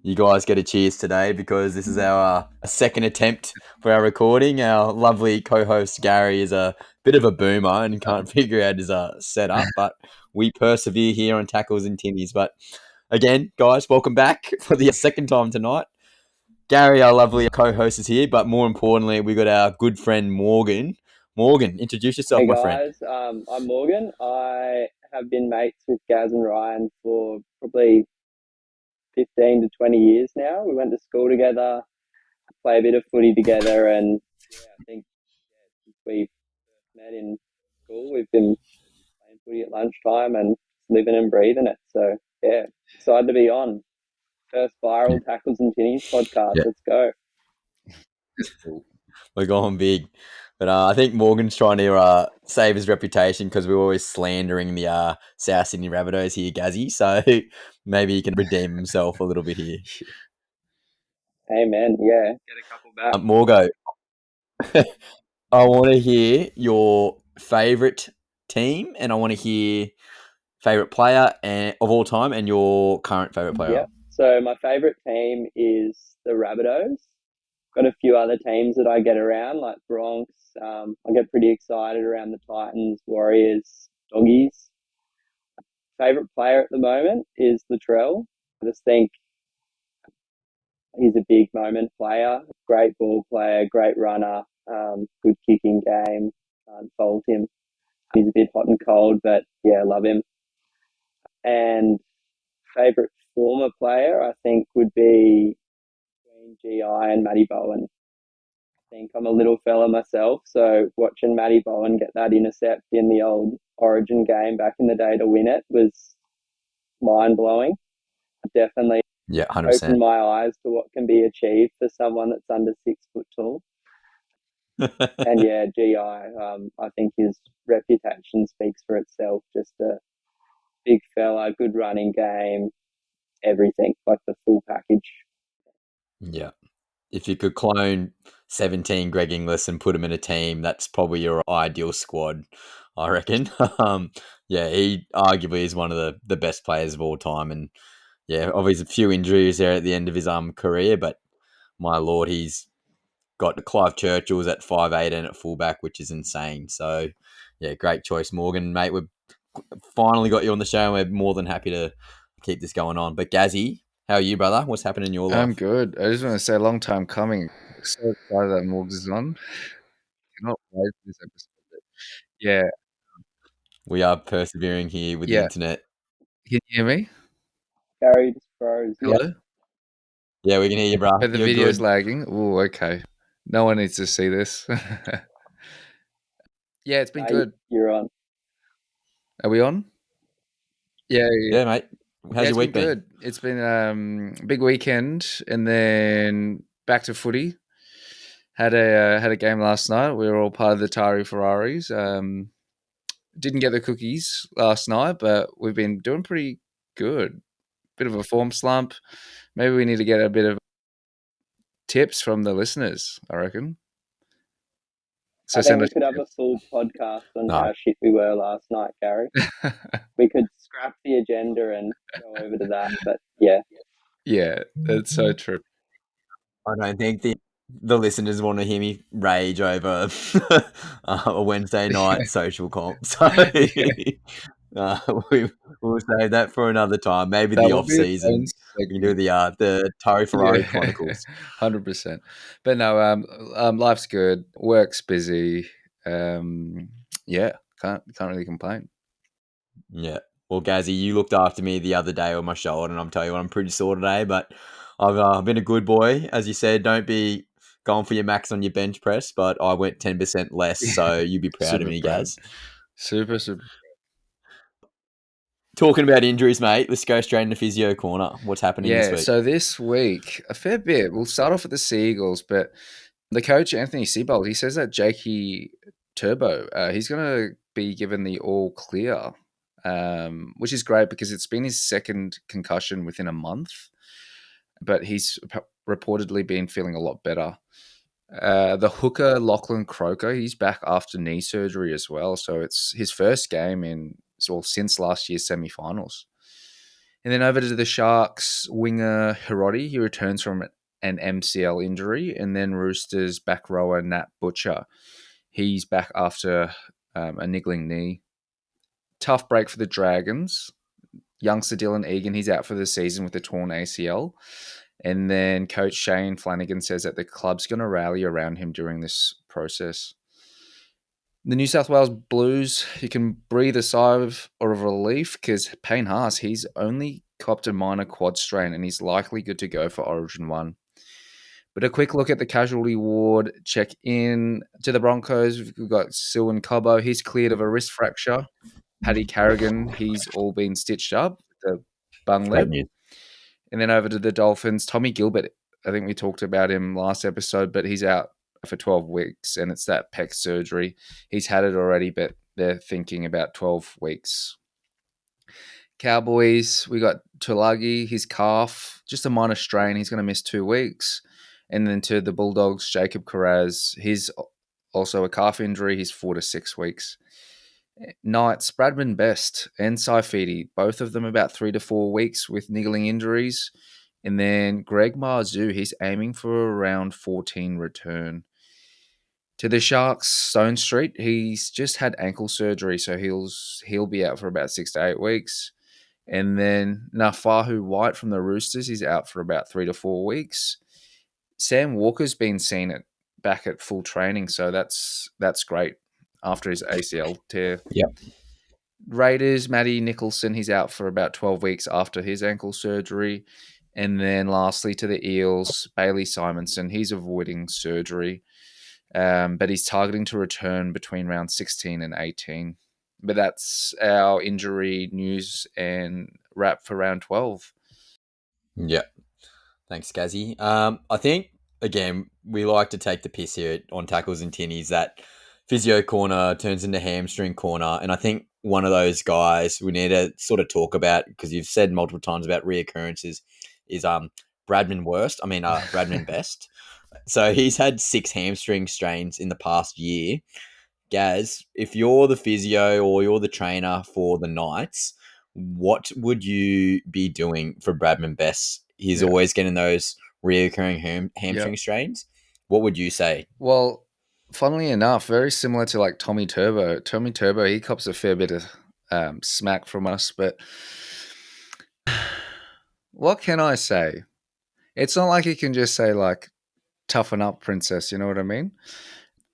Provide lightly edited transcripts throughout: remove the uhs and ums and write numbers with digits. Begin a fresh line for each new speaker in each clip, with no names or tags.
you guys get a cheers today because this is our second attempt for our recording. Our lovely co-host Gary is a bit of a boomer and can't figure out his setup, but we persevere here on Tackles and Tinnies. But again, guys, welcome back for the second time tonight. Gary, our lovely co-host, is here, but more importantly, we got our good friend Morgan. Morgan, introduce yourself,
Hey
my
guys,
friend.
I'm Morgan. I have been mates with Gaz and Ryan for probably 15 to 20 years now. We went to school together, play a bit of footy together, and I think since we met in school, we've been playing footy at lunchtime and living and breathing it. So yeah, excited to be on. First viral Tackles and Tinnies podcast.
Yeah.
Let's go.
We're going big. But I think Morgan's trying to save his reputation because we're always slandering the South Sydney Rabideaus here, Gazzy. So maybe he can redeem himself a little bit here.
Amen. Yeah, get a couple back.
Morgo, I want to hear your favourite team and I want to hear favourite player of all time and your current favourite player.
Yeah. So my favourite team is the Rabideaus. Got a few other teams that I get around, like Bronx. I get pretty excited around the Titans, Warriors, Doggies. Favourite player at the moment is Latrell. I just think he's a big moment player, great ball player, great runner, good kicking game. Can't fault him. He's a bit hot and cold, but yeah, love him. And favourite former player, I think, would be GI and Matty Bowen. I think I'm a little fella myself, so watching Matty Bowen get that intercept in the old Origin game back in the day to win it was mind-blowing. Definitely
100%.
opened my eyes to what can be achieved for someone that's under 6 foot tall. And yeah, GI, I think his reputation speaks for itself. Just a big fella, good running game, everything, like the full package.
Yeah. If you could clone 17 Greg Inglis and put him in a team, that's probably your ideal squad, I reckon. Yeah, he arguably is one of the best players of all time. And yeah, obviously a few injuries there at the end of his career, but my lord, he's got Clive Churchill's at 5'8" and at fullback, which is insane. So yeah, great choice, Morgan, mate. We've finally got you on the show and we're more than happy to keep this going on. But Gazzy, how are you, brother? What's happening in your life?
I'm good. I just want to say, long time coming. So excited that Morgs is on. Cannot wait for this episode. Yeah.
We are persevering here with the internet.
Can you hear me?
Gary just froze.
Hello?
Yeah, we can hear you, bro.
But the video's lagging. Oh, okay. No one needs to see this. Yeah, it's been good.
You're on.
Are we on? Yeah,
mate. How's your week been?
Good. It's been a big weekend, and then back to footy. Had a game last night. We were all part of the Tari Ferraris. Didn't get the cookies last night, but we've been doing pretty good. Bit of a form slump. Maybe we need to get a bit of tips from the listeners, I reckon.
So I think we could have a full podcast on how shit we were last night, Gary. We could scrap the agenda and go over to that, but yeah.
Yeah, that's so true.
I don't think the listeners want to hear me rage over a Wednesday night social comp. So we'll save that for another time. Maybe the off season. We can do the Tari Ferrari Chronicles.
100%. But no, life's good. Work's busy. Yeah, can't really complain.
Yeah. Well, Gazzy, you looked after me the other day on my shoulder, and I'm telling you what, I'm pretty sore today, but I've been a good boy. As you said, don't be going for your max on your bench press, but I went 10% less, so you'd be proud of me, Gaz.
Super.
Talking about injuries, mate, let's go straight into Physio Corner. What's happening this week?
So this week, a fair bit. We'll start off with the Seagulls, but the coach, Anthony Seibold, he says that Jakey Turbo, he's going to be given the all clear, which is great because it's been his second concussion within a month, but he's reportedly been feeling a lot better. The hooker, Lachlan Croker, he's back after knee surgery as well, so it's his first game since last year's semi-finals. And then over to the Sharks, winger Hiroti, he returns from an MCL injury. And then Roosters back rower Nat Butcher, he's back after a niggling knee. Tough break for the Dragons. Youngster Dylan Egan, he's out for the season with a torn ACL. And then Coach Shane Flanagan says that the club's going to rally around him during this process. The New South Wales Blues, you can breathe a sigh of relief because Payne Haas, he's only copped a minor quad strain and he's likely good to go for Origin 1. But a quick look at the casualty ward, check in to the Broncos. We've got Silwan Cobbo, he's cleared of a wrist fracture. Paddy Carrigan, he's all been stitched up, the bung
Great
lip.
news.
And then over to the Dolphins, Tommy Gilbert, I think we talked about him last episode, but he's out for 12 weeks, and it's that pec surgery. He's had it already, but they're thinking about 12 weeks. Cowboys, we got Tulagi, his calf, just a minor strain. He's going to miss 2 weeks. And then to the Bulldogs, Jacob Carraz, he's also a calf injury. He's 4 to 6 weeks. Knights, Bradman Best and Saifidi, both of them about 3 to 4 weeks with niggling injuries. And then Greg Marzu, he's aiming for around 14 return. To the Sharks, Stone Street, he's just had ankle surgery, so he'll be out for about 6 to 8 weeks. And then Nafahu White from the Roosters, he's out for about 3 to 4 weeks. Sam Walker's been seen back at full training, so that's great after his ACL tear.
Yep.
Raiders, Matty Nicholson, he's out for about 12 weeks after his ankle surgery. And then lastly to the Eels, Bailey Simonson, he's avoiding surgery, but he's targeting to return between round 16 and 18. But that's our injury news and wrap for round 12.
Yeah. Thanks, Gazzy. I think, again, we like to take the piss here on tackles and tinnies that physio corner turns into hamstring corner. And I think one of those guys we need to sort of talk about, because you've said multiple times about reoccurrences, is Bradman Best. So he's had 6 hamstring strains in the past year. Gaz, if you're the physio or you're the trainer for the Knights, what would you be doing for Bradman Best? He's always getting those reoccurring hamstring strains. What would you say?
Well, funnily enough, very similar to like Tommy Turbo. Tommy Turbo, he cops a fair bit of smack from us, but what can I say? It's not like he can just say like, toughen up, princess, you know what I mean?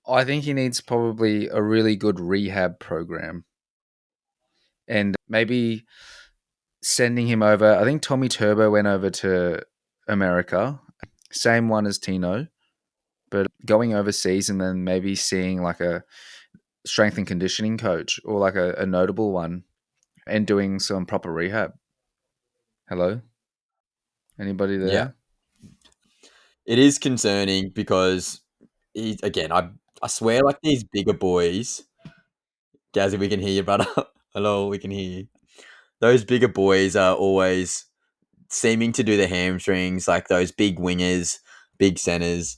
I think he needs probably a really good rehab program and maybe sending him over. I think Tommy Turbo went over to America, same one as Tino, but going overseas and then maybe seeing like a strength and conditioning coach or like a notable one and doing some proper rehab. Hello? Anybody there?
Yeah. It is concerning because I swear, like these bigger boys, Gazzy, we can hear you, brother. Hello, we can hear you. Those bigger boys are always seeming to do the hamstrings, like those big wingers, big centers.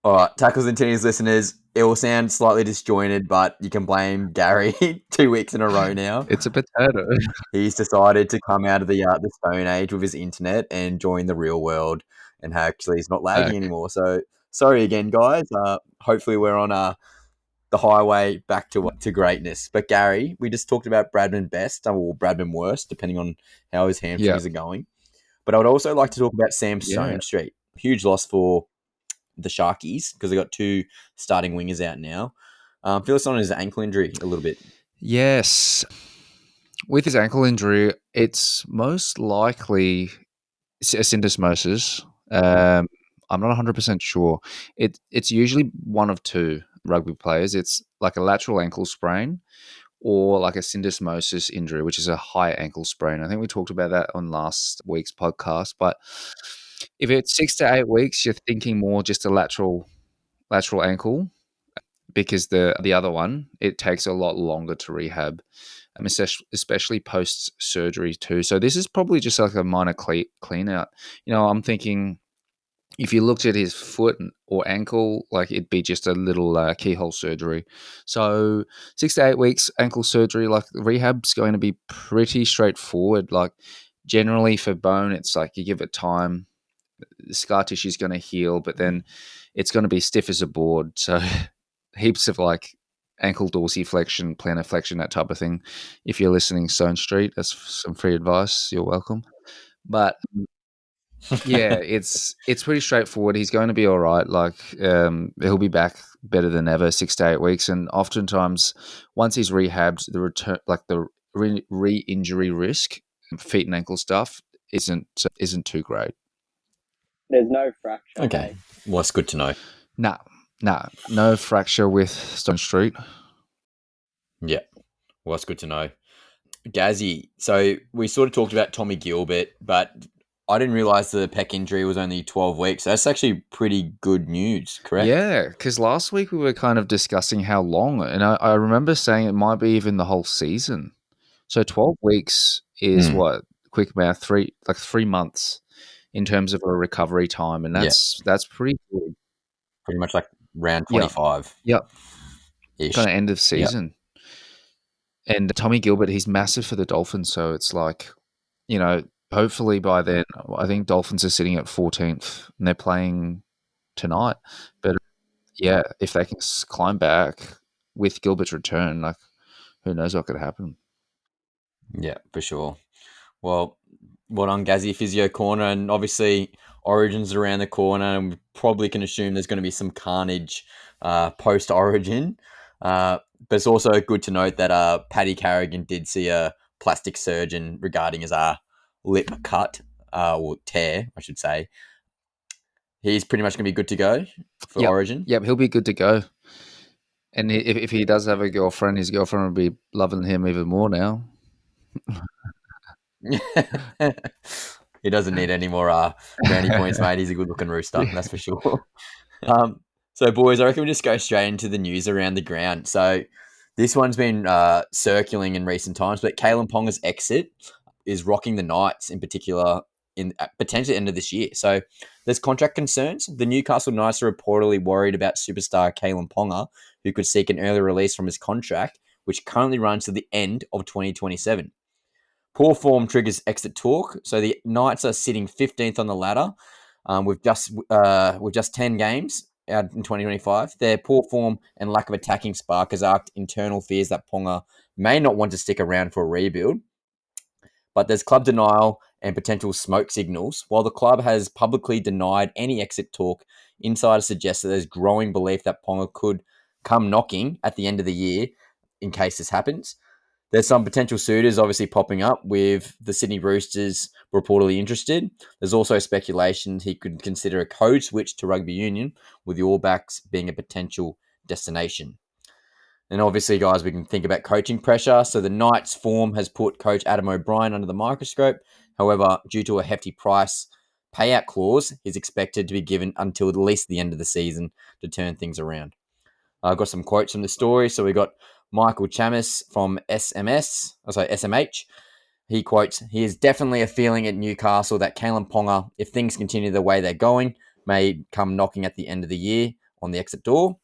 All right, tackles and tinnies listeners, it will sound slightly disjointed, but you can blame Gary 2 weeks in a row now.
It's a potato.
He's decided to come out of the Stone Age with his internet and join the real world, and actually he's not lagging anymore. So sorry again, guys. Hopefully we're on the highway back to greatness. But Gary, we just talked about Bradman Best or Bradman Worst, depending on how his hamstrings are going. But I would also like to talk about Sam Stone Street. Huge loss for the Sharkies because they got 2 starting wingers out now. Fill us on his ankle injury a little bit.
Yes. With his ankle injury, it's most likely a syndesmosis. I'm not 100% sure. It's usually one of 2 rugby players. It's like a lateral ankle sprain or like a syndesmosis injury, which is a high ankle sprain. I think we talked about that on last week's podcast. But if it's 6 to 8 weeks, you're thinking more just a lateral ankle because the other one, it takes a lot longer to rehab, especially post-surgery too. So this is probably just like a minor clean out. I'm thinking if you looked at his foot or ankle, like it'd be just a little keyhole surgery. So 6 to 8 weeks ankle surgery, like rehab's going to be pretty straightforward. Like generally for bone, it's like you give it time, the scar tissue is going to heal, but then it's going to be stiff as a board. So heaps of like ankle dorsiflexion, plantar flexion, that type of thing. If you're listening, Stone Street, that's some free advice. You're welcome. But yeah, it's pretty straightforward. He's going to be all right. Like he'll be back better than ever, 6 to 8 weeks. And oftentimes, once he's rehabbed, the return, like the re-injury risk, feet and ankle stuff, isn't too great.
There's no fracture.
Okay,
Hey?
well, that's good to know.
No fracture with Stone Street.
Yeah, well, that's good to know. Gazzy, so we sort of talked about Tommy Gilbert, but I didn't realise the pec injury was only 12 weeks. That's actually pretty good news, correct?
Yeah, because last week we were kind of discussing how long, and I remember saying it might be even the whole season. So 12 weeks is what? Quick math, 3 months in terms of a recovery time, and that's pretty good.
Pretty much like round 25.
Yep.
Ish.
Kind of end of season. Yep. And Tommy Gilbert, he's massive for the Dolphins, so it's like, hopefully by then, I think Dolphins are sitting at 14th, and they're playing tonight. But yeah, if they can climb back with Gilbert's return, like, who knows what could happen.
Yeah, for sure. Well, on Gazzy Physio Corner, and obviously Origin's around the corner, and we probably can assume there's going to be some carnage post-Origin. But it's also good to note that Paddy Carrigan did see a plastic surgeon regarding his lip cut, or tear, I should say. He's pretty much going to be good to go for Origin.
Yep, he'll be good to go. And if he does have a girlfriend, his girlfriend will be loving him even more now.
He doesn't need any more brownie points, mate. He's a good-looking rooster, that's for sure. So, boys, I reckon we just go straight into the news around the ground. So, this one's been circulating in recent times, but Kalyn Ponga's exit is rocking the Knights in particular in potentially end of this year. So, there's contract concerns. The Newcastle Knights are reportedly worried about superstar Kalyn Ponga, who could seek an early release from his contract, which currently runs to the end of 2027. Poor form triggers exit talk. So the Knights are sitting 15th on the ladder with just 10 games out in 2025. Their poor form and lack of attacking spark has arced internal fears that Ponga may not want to stick around for a rebuild. But there's club denial and potential smoke signals. While the club has publicly denied any exit talk, insiders suggest that there's growing belief that Ponga could come knocking at the end of the year in case this happens. There's some potential suitors obviously popping up, with the Sydney Roosters reportedly interested. There's also speculation he could consider a code switch to rugby union, with the All Blacks being a potential destination. And obviously, guys, we can think about coaching pressure. So the Knights' form has put coach Adam O'Brien under the microscope. However, due to a hefty price payout clause, he's expected to be given until at least the end of the season to turn things around. I've got some quotes from the story. So we got Michael Chamis from SMH. He quotes, "He is definitely a feeling at Newcastle that Kalyn Ponga, if things continue the way they're going, may come knocking at the end of the year on the exit door."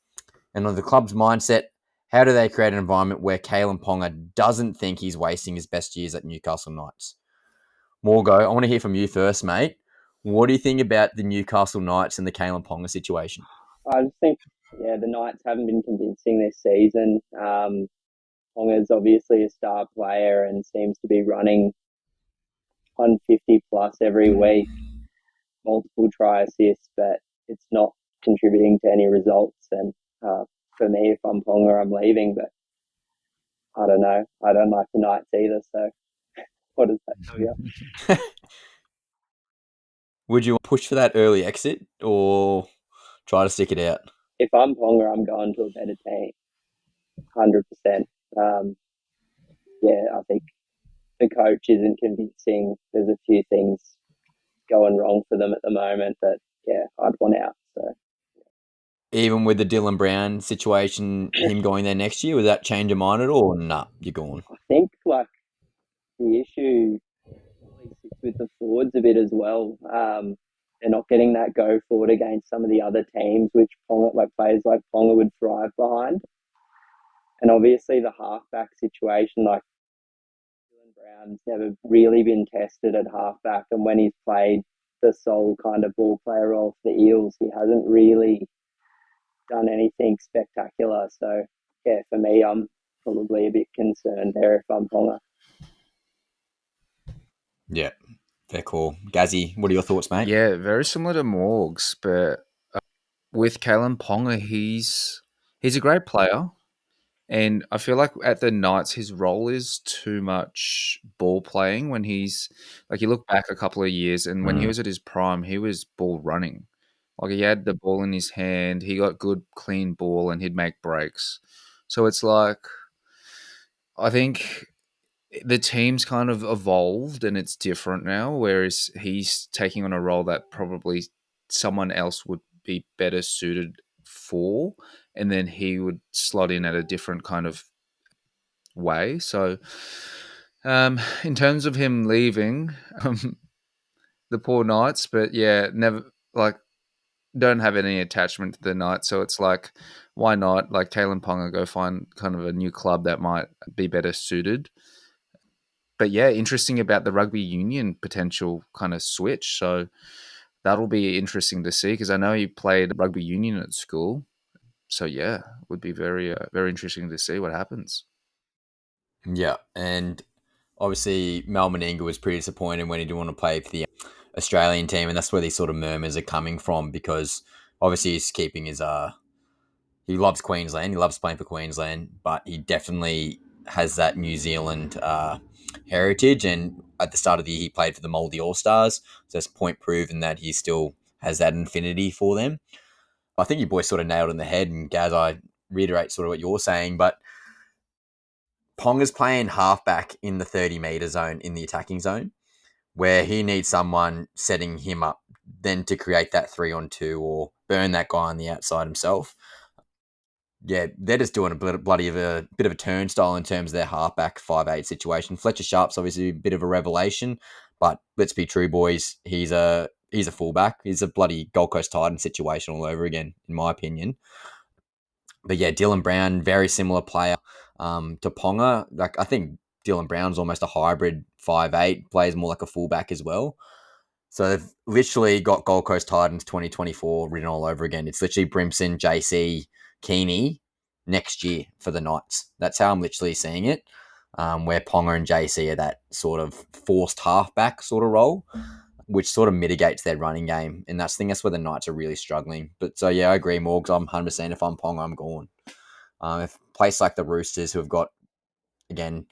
And on the club's mindset, how do they create an environment where Kalyn Ponga doesn't think he's wasting his best years at Newcastle Knights? Morgo, I want to hear from you first, mate. What do you think about the Newcastle Knights and the Kalyn Ponga situation?
I just think, the Knights haven't been convincing this season. Ponga's obviously a star player and seems to be running 150 plus every week, multiple try assists, but it's not contributing to any results. And for me, if I'm Ponga, I'm leaving, but I don't know. I don't like the Knights either, so what does that tell you?
Would you push for that early exit or try to stick it out?
If I'm Ponga, I'm going to a better team, 100%. I think the coach isn't convincing. There's a few things going wrong for them at the moment that, I'd want out. So,
even with the Dylan Brown situation, him going there next year, would that change your mind at all? Nah, you're gone.
I think the issue probably sits with the forwards a bit as well. They're not getting that go forward against some of the other teams, which players like Ponga would thrive behind. And obviously the halfback situation, like Dylan Brown's never really been tested at halfback, and when he's played the sole kind of ball player role for the Eels, he hasn't really done anything spectacular. So, yeah, for me, I'm probably a bit concerned there if I'm Ponga.
Yeah, fair call. Gazzy, what are your thoughts, mate?
Yeah, very similar to Morgs, but with Kalyn Ponga, he's a great player. And I feel like at the Knights, his role is too much ball playing. When he's like, you look back a couple of years, and when he was at his prime, he was ball running. Like, he had the ball in his hand, he got good, clean ball, and he'd make breaks. So it's like, I think the team's kind of evolved and it's different now, whereas he's taking on a role that probably someone else would be better suited for, and then he would slot in at a different kind of way. So, in terms of him leaving, the poor Knights, but yeah, never like don't have any attachment to the Knights. So it's like, why not? Like Kalyn Ponga, go find kind of a new club that might be better suited. But yeah, interesting about the rugby union potential kind of switch. So that'll be interesting to see because I know he played rugby union at school. So yeah, would be very interesting to see what happens.
Yeah, and obviously Mal Meninga was pretty disappointed when he didn't want to play for the Australian team, and that's where these sort of murmurs are coming from because obviously he's keeping his he loves Queensland, he loves playing for Queensland, but he definitely has that New Zealand heritage. And at the start of the year, he played for the Mouldy All Stars, so that's point proven that he still has that infinity for them. I think you boys sort of nailed it in the head, and Gaz, I reiterate sort of what you're saying, but Ponga's playing halfback in the 30-metre zone in the attacking zone, where he needs someone setting him up then to create that 3-on-2 or burn that guy on the outside himself. Yeah, they're just doing a bit of a turnstile in terms of their halfback 5'8" situation. Fletcher Sharp's obviously a bit of a revelation, but let's be true, boys. He's a fullback. He's a bloody Gold Coast Titan situation all over again, in my opinion. But yeah, Dylan Brown, very similar player to Ponga. Like, I think Dylan Brown's almost a hybrid 5'8", plays more like a fullback as well. So they've literally got Gold Coast Titans 2024 written all over again. It's literally Brimson, JC, Keeney next year for the Knights. That's how I'm literally seeing it, where Ponga and JC are that sort of forced halfback sort of role, which sort of mitigates their running game. And that's where the Knights are really struggling. But so, yeah, I agree, Morgs. I'm 100%. If I'm Ponga, I'm gone. If a place like the Roosters, who have got, again,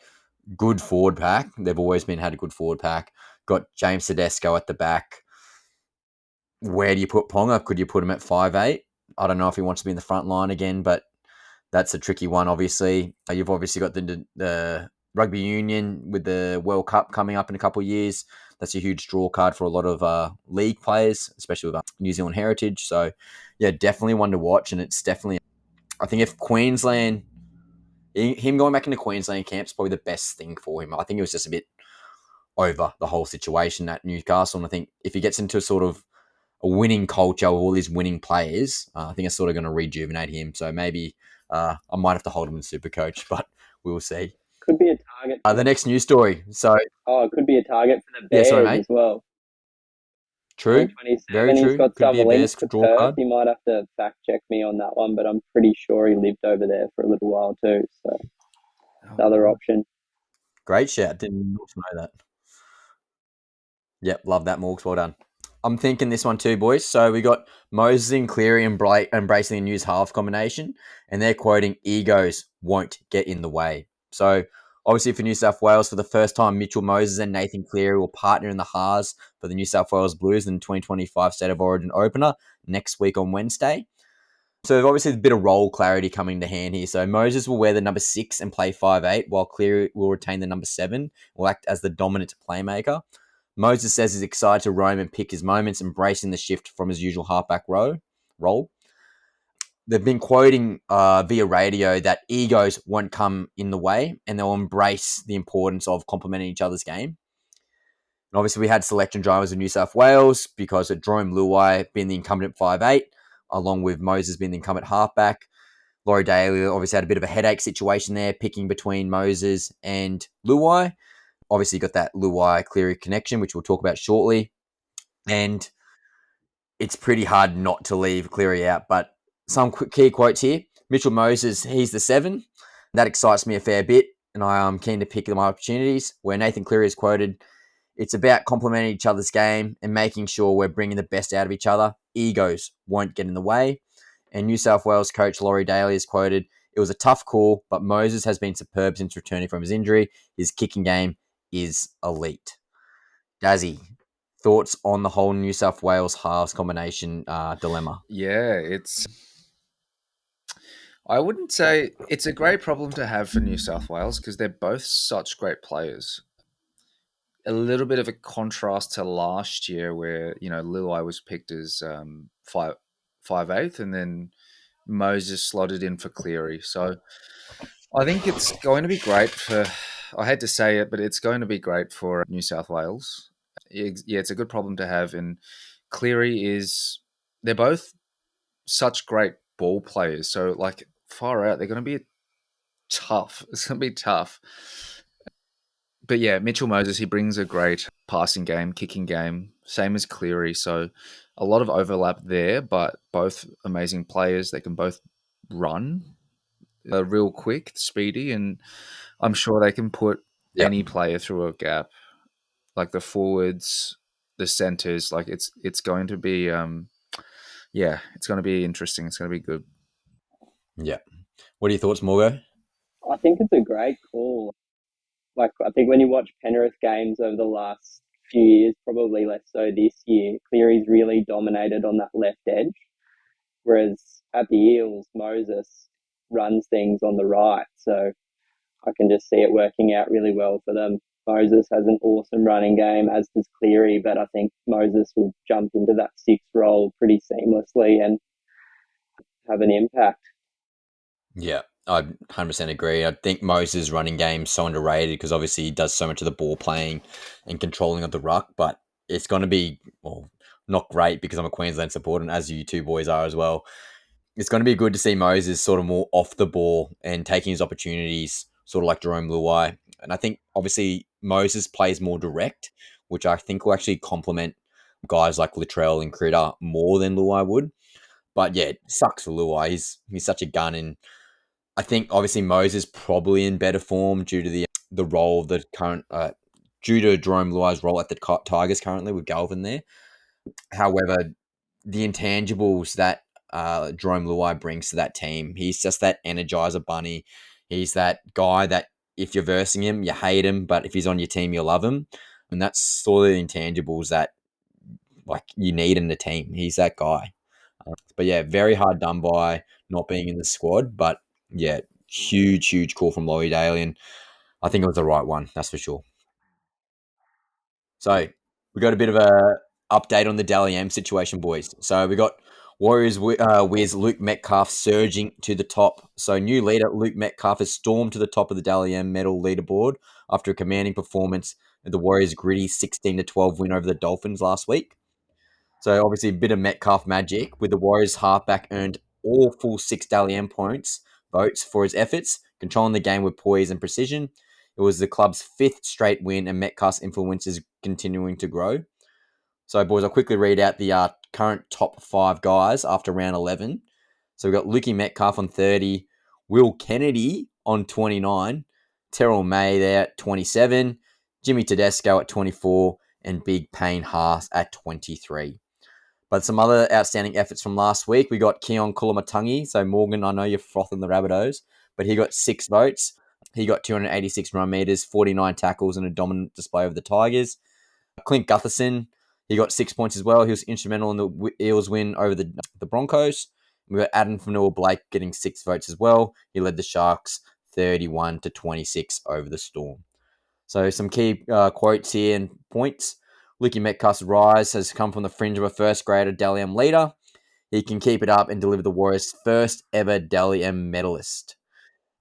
good forward pack, they've always had a good forward pack, got James Tedesco at the back. Where do you put Ponga? Could you put him at 5'8"? I don't know if he wants to be in the front line again, but that's a tricky one, obviously. You've obviously got the rugby union with the World Cup coming up in a couple of years. That's a huge draw card for a lot of league players, especially with New Zealand heritage. So, yeah, definitely one to watch. And it's definitely, I think if Queensland, him going back into Queensland camp is probably the best thing for him. I think it was just a bit over the whole situation at Newcastle. And I think if he gets into sort of a winning culture with all these winning players, I think it's sort of going to rejuvenate him. So maybe I might have to hold him in Supercoach, but we'll see.
Could be a target.
The next news story. So,
it could be a target for the Bears as well.
True. Very true.
He's got
Could
some
be a
links
Bears
to
draw
Perth.
card.
You might have to fact check me on that one, but I'm pretty sure he lived over there for a little while too. So another option.
Great shout. Didn't know that. Yep, love that, Morgs. Well done. I'm thinking this one too, boys. So we got Moses and Cleary embracing the news half combination, and they're quoting, "Egos won't get in the way." So obviously for New South Wales, for the first time, Mitchell Moses and Nathan Cleary will partner in the halves for the New South Wales Blues in the 2025 State of Origin opener next week on Wednesday. So obviously a bit of role clarity coming to hand here. So Moses will wear the number 6 and play 5'8", while Cleary will retain the number 7, will act as the dominant playmaker. Moses says he's excited to roam and pick his moments, embracing the shift from his usual halfback role. They've been quoting via radio that egos won't come in the way, and they'll embrace the importance of complementing each other's game. And obviously, we had selection drivers of New South Wales because of Jerome Luai being the incumbent 5'8", along with Moses being the incumbent halfback. Laurie Daly obviously had a bit of a headache situation there, picking between Moses and Luai. Obviously, you got that Luai Cleary connection, which we'll talk about shortly. And it's pretty hard not to leave Cleary out. But some key quotes here. Mitchell Moses, he's the 7. That excites me a fair bit, and I am keen to pick my opportunities. Where Nathan Cleary is quoted, it's about complementing each other's game and making sure we're bringing the best out of each other. Egos won't get in the way. And New South Wales coach Laurie Daly is quoted, it was a tough call, but Moses has been superb since returning from his injury. His kicking game is elite. Dazzy, thoughts on the whole New South Wales halves combination dilemma?
Yeah, I wouldn't say it's a great problem to have for New South Wales because they're both such great players. A little bit of a contrast to last year where, Luai was picked as 5'8", and then Moses slotted in for Cleary. So I think it's going to be great for, I hate to say it, but it's going to be great for New South Wales. Yeah, it's a good problem to have. And Cleary they're both such great ball players. So, far out, they're going to be tough. It's going to be tough. But yeah, Mitchell Moses, he brings a great passing game, kicking game, same as Cleary. So a lot of overlap there, but both amazing players. They can both run real quick, speedy, and I'm sure they can put any player through a gap. Like the forwards, the centers, it's going to be it's going to be interesting. It's going to be good.
Yeah. What are your thoughts, Morgo?
I think it's a great call. I think when you watch Penrith games over the last few years, probably less so this year, Cleary's really dominated on that left edge. Whereas at the Eels, Moses runs things on the right. So I can just see it working out really well for them. Moses has an awesome running game, as does Cleary, but I think Moses will jump into that 6 role pretty seamlessly and have an impact.
Yeah, I 100% agree. I think Moses' running game is so underrated because obviously he does so much of the ball playing and controlling of the ruck, but it's going to be, not great because I'm a Queensland supporter, and as you two boys are as well. It's going to be good to see Moses sort of more off the ball and taking his opportunities, sort of like Jerome Luai. And I think obviously Moses plays more direct, which I think will actually complement guys like Latrell and Critter more than Luai would. But yeah, it sucks for Luai. He's such a gun, and I think obviously Moses probably in better form due to the role of the current due to Jerome Luai's role at the Tigers currently with Galvin there. However, the intangibles that Jerome Luai brings to that team, he's just that energizer bunny. He's that guy that if you're versing him, you hate him, but if he's on your team, you love him. And that's sort of the intangibles that you need in the team. He's that guy. But yeah, very hard done by not being in the squad. But yeah, huge call from Laurie Daly, and I think it was the right one. That's for sure. So we got a bit of a update on the Dally M situation, boys. So we got Warriors with Luke Metcalf surging to the top. So new leader Luke Metcalf has stormed to the top of the Dally M medal leaderboard after a commanding performance at the Warriors' gritty 16-12 win over the Dolphins last week. So obviously a bit of Metcalf magic with the Warriors halfback earned all full 6 Dally M points votes for his efforts, controlling the game with poise and precision. It was the club's 5th straight win, and Metcalf's influence is continuing to grow. So, boys, I'll quickly read out the current top 5 guys after round 11. So, we've got Lukey Metcalf on 30, Will Kennedy on 29, Terrell May there at 27, Jimmy Tedesco at 24, and Big Payne Haas at 23. But some other outstanding efforts from last week, we got Keon Kulamatangi. So, Morgan, I know you're frothing the Rabideaus, but he got 6 votes. He got 286 run meters, 49 tackles, and a dominant display of the Tigers. Clint Gutherson, he got 6 points as well. He was instrumental in the Eels win over the Broncos. We got Adam Fanua-Blake getting 6 votes as well. He led the Sharks 31-26 over the Storm. So some key quotes here and points. Lukey Metcalf's rise has come from the fringe of a first grader Dally M leader. He can keep it up and deliver the Warriors' first ever Dally M medalist.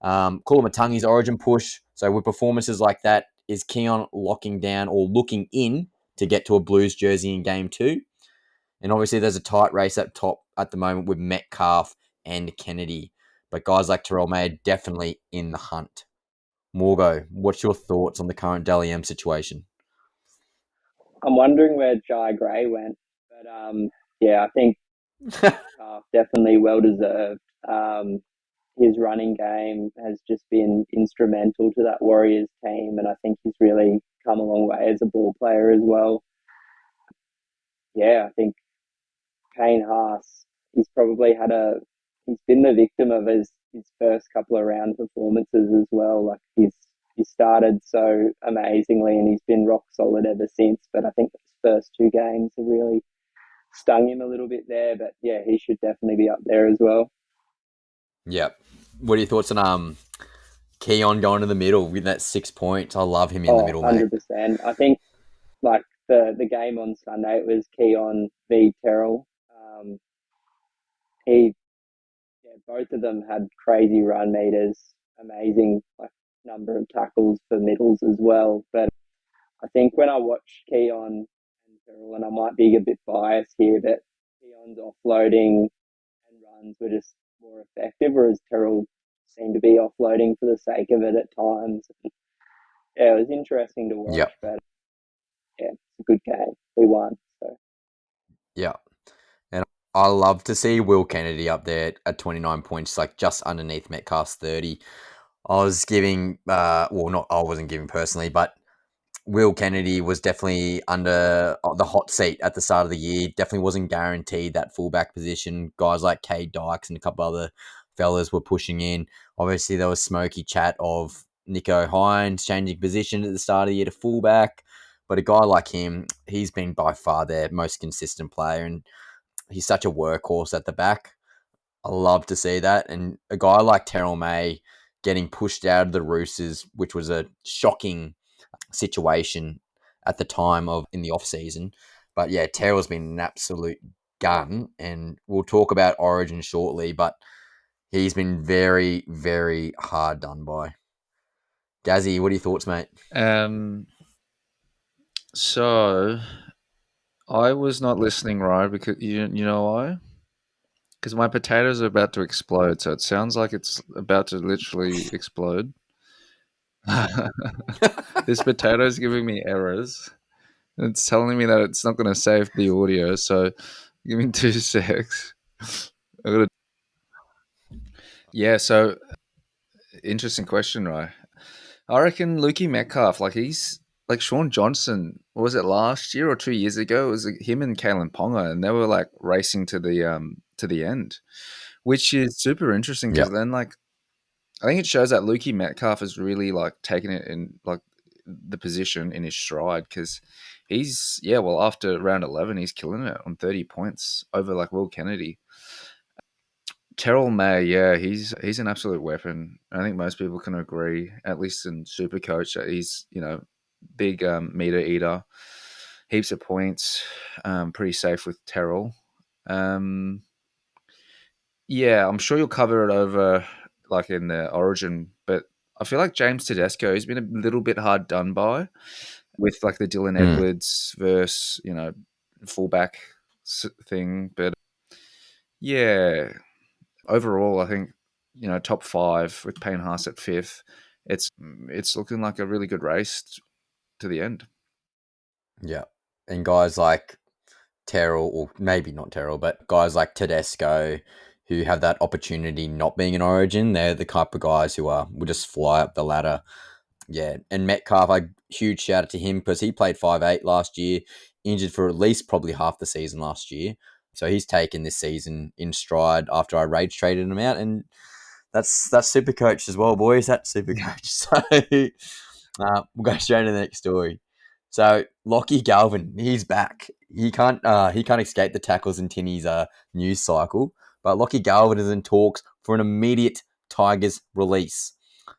Kulamatangi's origin push. So with performances like that, is Keon locking down or looking in to get to a Blues jersey in game 2? And obviously there's a tight race up top at the moment with Metcalf and Kennedy. But guys like Terrell May are definitely in the hunt. Morgo, what's your thoughts on the current Dally M situation?
I'm wondering where Jai Gray went, but yeah, I think definitely well deserved. His running game has just been instrumental to that Warriors team, and I think he's really come a long way as a ball player as well. Yeah, I think Payne Haas, he's probably he's been the victim of his first couple of round performances as well. Like he started so amazingly and he's been rock solid ever since. But I think those first two games have really stung him a little bit there. But yeah, he should definitely be up there as well.
Yep. What are your thoughts on Keon going to the middle with that 6 points? I love him in the middle, mate.
100%. I think like the game on Sunday, it was Keon v Terrell. He both of them had crazy run meters, amazing like number of tackles for middles as well. But I think when I watch Keon and Terrell, and I might be a bit biased here, but Keon's offloading and runs were just more effective, whereas Terrell seemed to be offloading for the sake of it at times. Yeah, it was interesting to watch,
Yep.
but yeah, it's a good game. We won. So
Yeah. And I love to see Will Kennedy up there at 29 points, like just underneath Metcalf's 30. I was giving, I wasn't giving personally, but Will Kennedy was definitely under the hot seat at the start of the year. Definitely wasn't guaranteed that fullback position. Guys like Kay Dykes and a couple other fellas were pushing in. Obviously, there was smoky chat of Nico Hines changing position at the start of the year to fullback. But a guy like him, he's been by far their most consistent player, and he's such a workhorse at the back. I love to see that. And a guy like Terrell May getting pushed out of the Roosters, which was a shocking situation at the time of in the off season. But yeah, Terrell's been an absolute gun, and we'll talk about Origin shortly. But he's been very, very hard done by. Gazzy, what are your thoughts, mate?
So I was not listening, right? Because you know why? Because my potatoes are about to explode. So it sounds like it's about to literally explode. This potato is giving me errors. It's telling me that it's not going to save the audio. So give me 2 secs. I gotta... Yeah. So interesting question, right? I reckon Lukey Metcalf, like he's like Sean Johnson. What was it last year or 2 years ago? It was like him and Kalyn Ponga, and they were like racing to the end, which is super interesting because
Yep.
then like I think it shows that Lukey Metcalf has really like taken it in like the position in his stride because he's after round 11 he's killing it on 30 points over like Will Kennedy. Terrell May, yeah, he's an absolute weapon. I think most people can agree, at least in Supercoach, that he's big meter eater, heaps of points, pretty safe with Terrell. Yeah, I'm sure you'll cover it over like in the Origin, but I feel like James Tedesco has been a little bit hard done by with like the Dylan Edwards versus fullback thing, but yeah. Overall, I think top five with Payne Haas at fifth. It's looking like a really good race to the end.
Yeah. And guys like Terrell, or maybe not Terrell, but guys like Tedesco who have that opportunity not being in Origin, they're the type of guys who will just fly up the ladder. Yeah. And Metcalf, huge shout out to him because he played 5'8" last year, injured for at least probably half the season last year. So he's taken this season in stride after I rage traded him out, and that's super coach as well, boys. That's super coach. So we'll go straight to the next story. So Lachlan Galvin, he's back. He can't escape the tackles in Tinnie's news cycle. But Lachlan Galvin is in talks for an immediate Tigers release.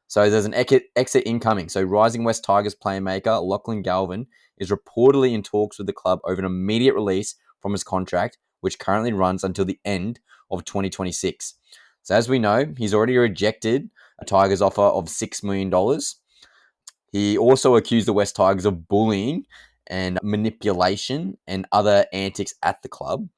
So there's an exit incoming. So Rising West Tigers playmaker Lachlan Galvin is reportedly in talks with the club over an immediate release from his contract, which currently runs until the end of 2026. So as we know, he's already rejected a Tigers offer of $6 million. He also accused the West Tigers of bullying and manipulation and other antics at the club.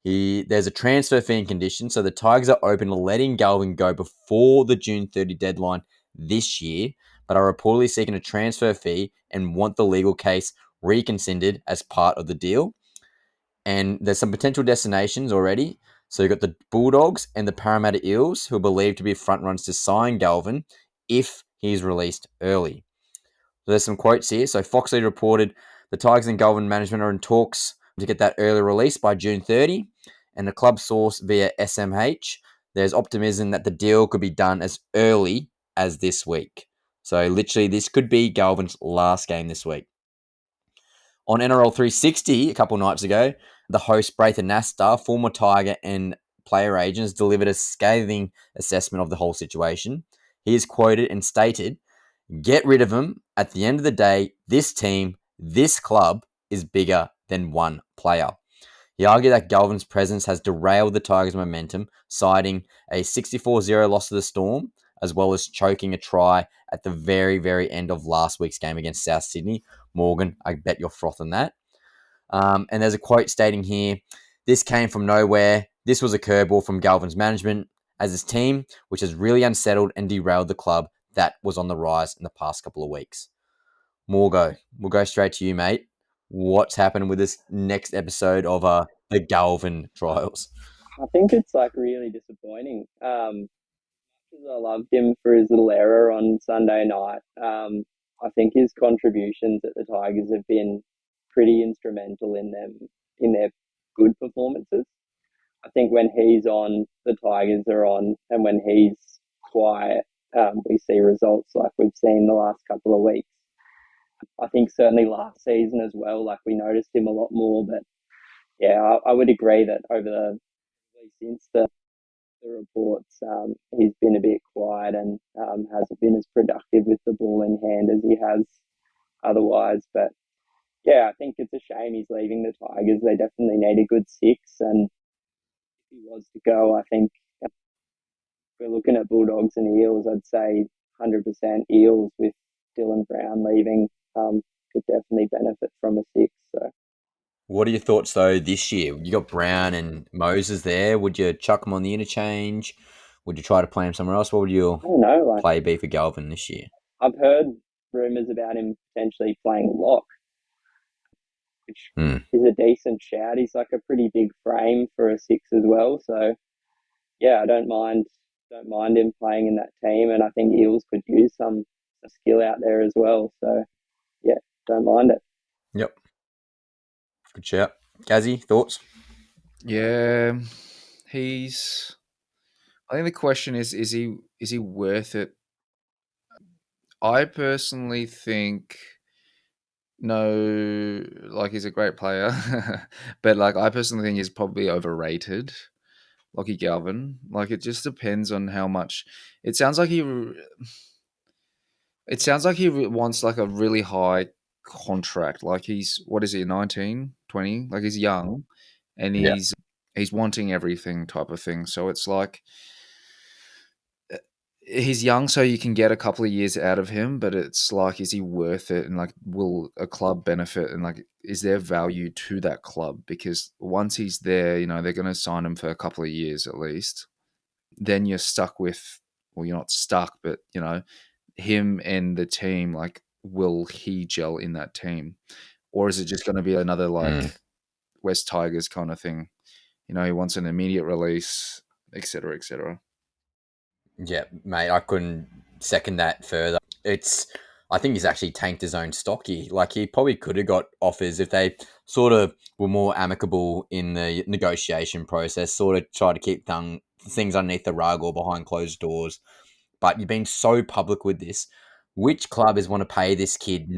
There's a transfer fee condition, so the Tigers are open to letting Galvin go before the June 30 deadline this year, but are reportedly seeking a transfer fee and want the legal case reconsidered as part of the deal. And there's some potential destinations already. So you've got the Bulldogs and the Parramatta Eels, who are believed to be front runners to sign Galvin if he's released early. So there's some quotes here. So Foxley reported the Tigers and Galvin management are in talks to get that early release by June 30. And the club source via SMH, there's optimism that the deal could be done as early as this week. So literally, this could be Galvin's last game this week. On NRL 360 a couple nights ago, the host Braith Anasta, former Tiger and player agents, delivered a scathing assessment of the whole situation. He is quoted and stated, "Get rid of him. At the end of the day, this team, this club is bigger than one player." He argued that Galvin's presence has derailed the Tigers' momentum, citing a 64-0 loss to the Storm, as well as choking a try at the very, very end of last week's game against South Sydney. Morgan, I bet you're frothing that. And there's a quote stating here, "This came from nowhere. This was a curveball from Galvin's management as his team, which has really unsettled and derailed the club that was on the rise in the past couple of weeks." Morgo, we'll go straight to you, mate. What's happening with this next episode of the Galvin trials?
I think it's like really disappointing. Because I loved him for his little error on Sunday night. I think his contributions at the Tigers have been pretty instrumental in their good performances. I think when he's on, the Tigers are on, and when he's quiet, we see results like we've seen the last couple of weeks. I think certainly last season as well, like we noticed him a lot more. But yeah, I would agree that since the reports, he's been a bit quiet and hasn't been as productive with the ball in hand as he has otherwise. But yeah, I think it's a shame he's leaving the Tigers. They definitely need a good six, and if he was to go, I think if we're looking at Bulldogs and Eels, I'd say 100% Eels with Dylan Brown leaving could definitely benefit from a six. So.
What are your thoughts, though, this year? You got Brown and Moses there. Would you chuck them on the interchange? Would you try to play him somewhere else? What would your play be for Galvin this year?
I've heard rumours about him potentially playing lock, which is a decent shout. He's like a pretty big frame for a six as well. So, yeah, I don't mind him playing in that team, and I think Eels could use some skill out there as well. So, yeah, don't mind it.
Yep. Good shout. Gazzy, thoughts?
Yeah, I think the question is he worth it? I personally think no, like he's a great player, but like I personally think he's probably overrated. Lachie Galvin, like it just depends on how much. It sounds like he wants like a really high contract. Like he's what is he 19, 20? Like he's young, and he's wanting everything type of thing. So it's like he's young, so you can get a couple of years out of him, but it's like, is he worth it? And like, will a club benefit? And like, is there value to that club? Because once he's there, they're going to sign him for a couple of years at least. Then you're stuck with, well, you're not stuck, but him and the team, like, will he gel in that team? Or is it just going to be another like West Tigers kind of thing? He wants an immediate release, etc., etc.
Yeah, mate, I couldn't second that further. I think he's actually tanked his own stock here. Like, he probably could have got offers if they sort of were more amicable in the negotiation process, sort of try to keep things underneath the rug or behind closed doors. But you've been so public with this. Which club is want to pay this kid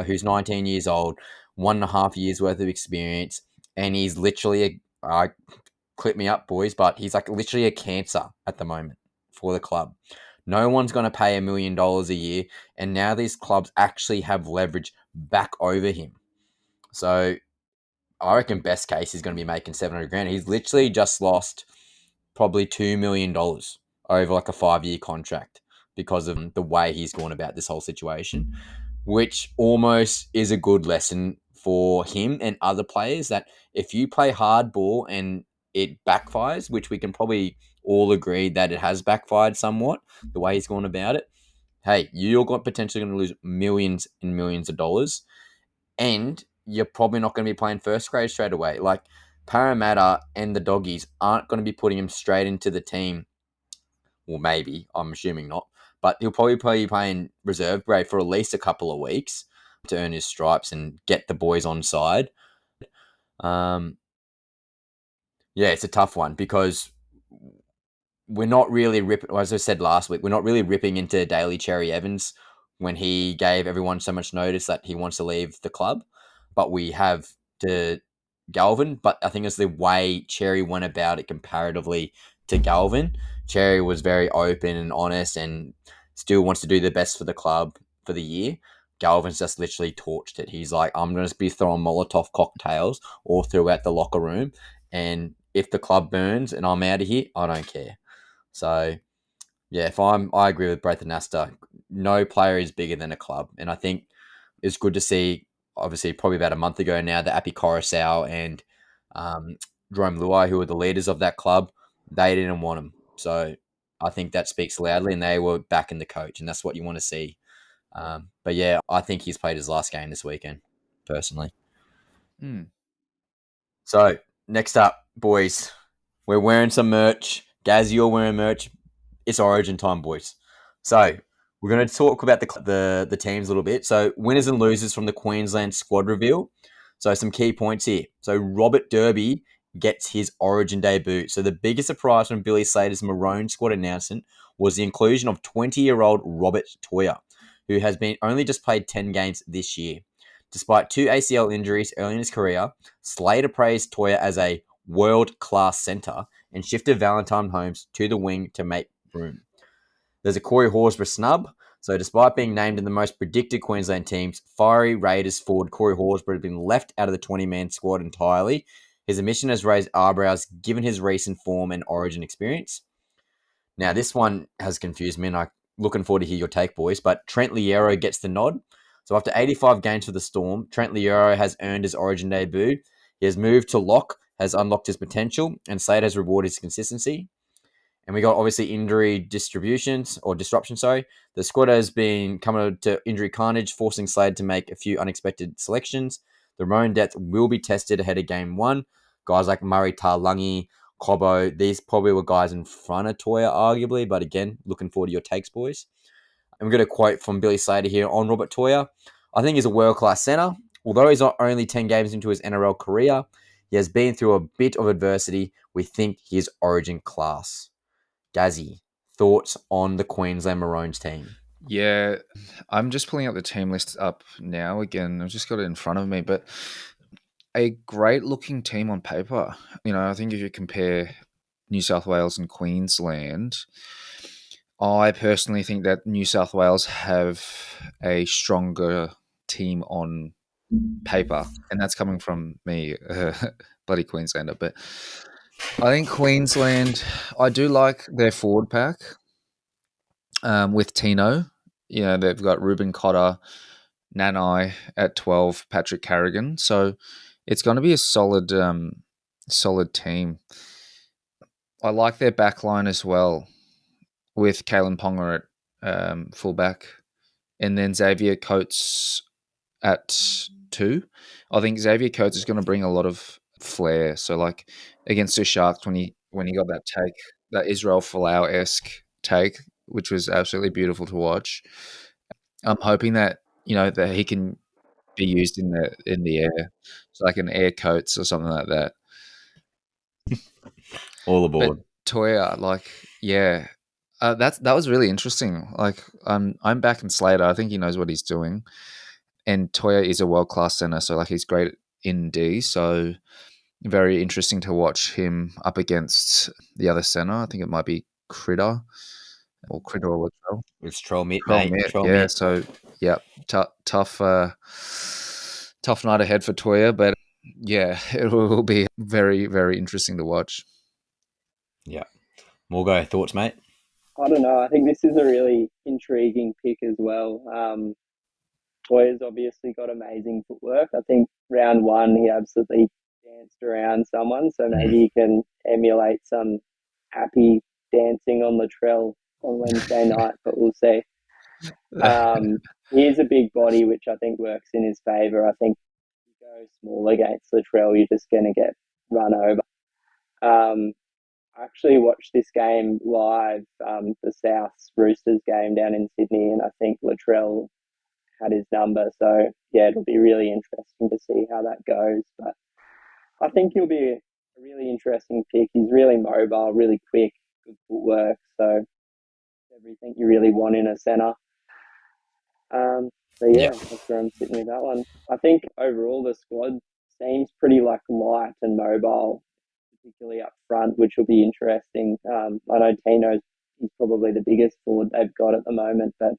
who's 19 years old, 1.5 years worth of experience, and he's literally clip me up, boys, but he's like literally a cancer at the moment for the club. No one's going to pay $1 million a year, and now these clubs actually have leverage back over him. So I reckon best case he's going to be making 700 grand. He's literally just lost probably $2 million over like a 5-year contract because of the way he's gone about this whole situation, which almost is a good lesson for him and other players that if you play hardball and it backfires, which we can probably all agree that it has backfired somewhat, the way he's gone about it, hey, you're potentially going to lose millions and millions of dollars, and you're probably not going to be playing first grade straight away. Like, Parramatta and the Doggies aren't going to be putting him straight into the team. Well, maybe. I'm assuming not. But he'll probably be playing reserve grade for at least a couple of weeks to earn his stripes and get the boys on side. Yeah, it's a tough one because we're not really ripping, as I said last week, we're not really ripping into Daly Cherry Evans when he gave everyone so much notice that he wants to leave the club. But we have to Galvin. But I think it's the way Cherry went about it comparatively to Galvin. Cherry was very open and honest and still wants to do the best for the club for the year. Galvin's just literally torched it. He's like, I'm going to be throwing Molotov cocktails all throughout the locker room. And if the club burns and I'm out of here, I don't care. So, yeah, I agree with Braith Anasta. No player is bigger than a club. And I think it's good to see, obviously, probably about a month ago now, that Api Korosau and Jerome Luai, who were the leaders of that club, they didn't want him. So I think that speaks loudly, and they were backing the coach, and that's what you want to see. But yeah, I think he's played his last game this weekend, personally. So next up, boys, we're wearing some merch. Gaz, you're wearing merch. It's Origin time, boys. So we're going to talk about the teams a little bit. So winners and losers from the Queensland squad reveal. So some key points here. So Robert Derby gets his Origin debut. So the biggest surprise from Billy Slater's Maroon squad announcement was the inclusion of 20-year-old Robert Toya, who has been only just played 10 games this year. Despite 2 ACL injuries early in his career, Slater praised Toya as a world-class centre and shifted Valentine Holmes to the wing to make room. There's a Corey Horsburgh snub. So despite being named in the most predicted Queensland teams, fiery Raiders forward Corey Horsburgh has been left out of the 20-man squad entirely. His omission has raised eyebrows given his recent form and Origin experience. Now, this one has confused me, and I'm looking forward to hear your take, boys. But Trent Liero gets the nod. So after 85 games for the Storm, Trent Liero has earned his Origin debut. He has moved to lock, has unlocked his potential, and Slater has rewarded his consistency. And we got obviously injury disruption. The squad has been coming to injury carnage, forcing Slade to make a few unexpected selections. The Maroon depth will be tested ahead of game one. Guys like Murray Tarlangi, Cobbo, these probably were guys in front of Toya, arguably. But again, looking forward to your takes, boys. And we've got a quote from Billy Slater here on Robert Toya. I think he's a world-class centre. Although he's not only 10 games into his NRL career, he has been through a bit of adversity. We think he is Origin class. Gazzy, thoughts on the Queensland Maroons team?
Yeah, I'm just pulling up the team list up now again. I've just got it in front of me, but a great looking team on paper. I think if you compare New South Wales and Queensland, I personally think that New South Wales have a stronger team on paper, and that's coming from me, bloody Queenslander. But I think Queensland, I do like their forward pack with Tino. They've got Ruben Cotter, Nanai at 12, Patrick Carrigan. So it's going to be a solid team. I like their back line as well with Kalyn Ponga at fullback, and then Xavier Coates at 2. I think Xavier Coates is going to bring a lot of flair. So like against the Sharks when he got that take, that Israel Folau-esque take, which was absolutely beautiful to watch. I'm hoping that that he can be used in the air, so like an air Coates or something like that.
All aboard.
But Toya, that was really interesting. Like I'm backing Slater. I think he knows what he's doing, and Toya is a world class center, so like he's great in D. So very interesting to watch him up against the other center. I think it might be Critter or Latrell.
It's Troll Mitt,
Troll
mate.
Mitt,
Troll
yeah.
Mitt.
So yeah, tough night ahead for Toya, but yeah, it will be very, very interesting to watch.
Yeah. Morgo, thoughts, mate?
I don't know. I think this is a really intriguing pick as well. Toya's obviously got amazing footwork. I think round one he absolutely danced around someone, so maybe he can emulate some happy dancing on Latrell on Wednesday night, but we'll see. He's a big body, which I think works in his favour. I think if you go small against Latrell, you're just going to get run over. I actually watched this game live, the South's Roosters game down in Sydney, and I think Latrell had his number. So, yeah, it'll be really interesting to see how that goes. But I think he'll be a really interesting pick. He's really mobile, really quick, good footwork. So, everything you really want in a centre. So yeah, that's where I'm sitting with that one. I think overall the squad seems pretty like light and mobile, particularly up front, which will be interesting. I know Tino's he's probably the biggest forward they've got at the moment, but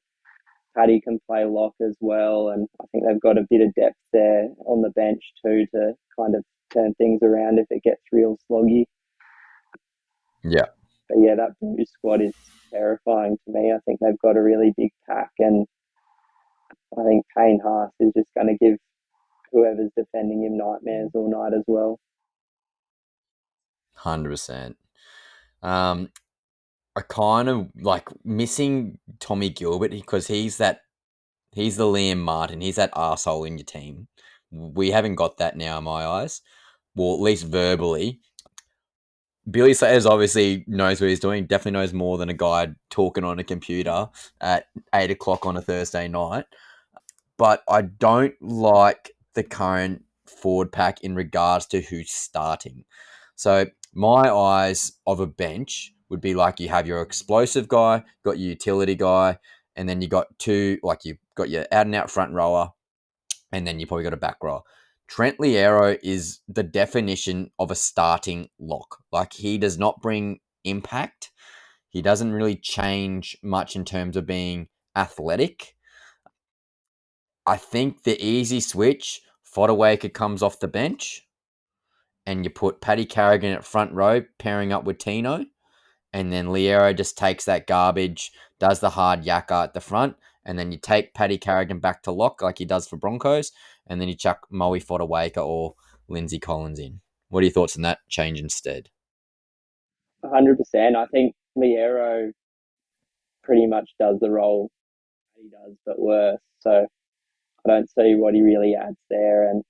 Paddy can play lock as well, and I think they've got a bit of depth there on the bench too to kind of turn things around if it gets real sloggy.
Yeah.
But yeah, that Blues squad is terrifying to me. I think they've got a really big pack, and I think Payne Haas is just going to give whoever's defending him nightmares all night as well.
100%. I kind of like missing Tommy Gilbert because he's the Liam Martin. He's that arsehole in your team. We haven't got that now in my eyes. Well, at least verbally. Billy Sayers obviously knows what he's doing. Definitely knows more than a guy talking on a computer at 8 o'clock on a Thursday night. But I don't like the current forward pack in regards to who's starting. So my eyes of a bench would be like you have your explosive guy, got your utility guy, and then you got you've got your out and out front rower, and then you probably got a back rower. Trent Liero is the definition of a starting lock. Like he does not bring impact. He doesn't really change much in terms of being athletic. I think the easy switch, Fodawaker comes off the bench and you put Paddy Carrigan at front row pairing up with Tino. And then Liero just takes that garbage, does the hard yakka at the front, and then you take Paddy Carrigan back to lock like he does for Broncos, and then you chuck Moe Fodawaker or Lindsay Collins in. What are your thoughts on that change instead?
100%. I think Liero pretty much does the role he does, but worse. So I don't see what he really adds there. And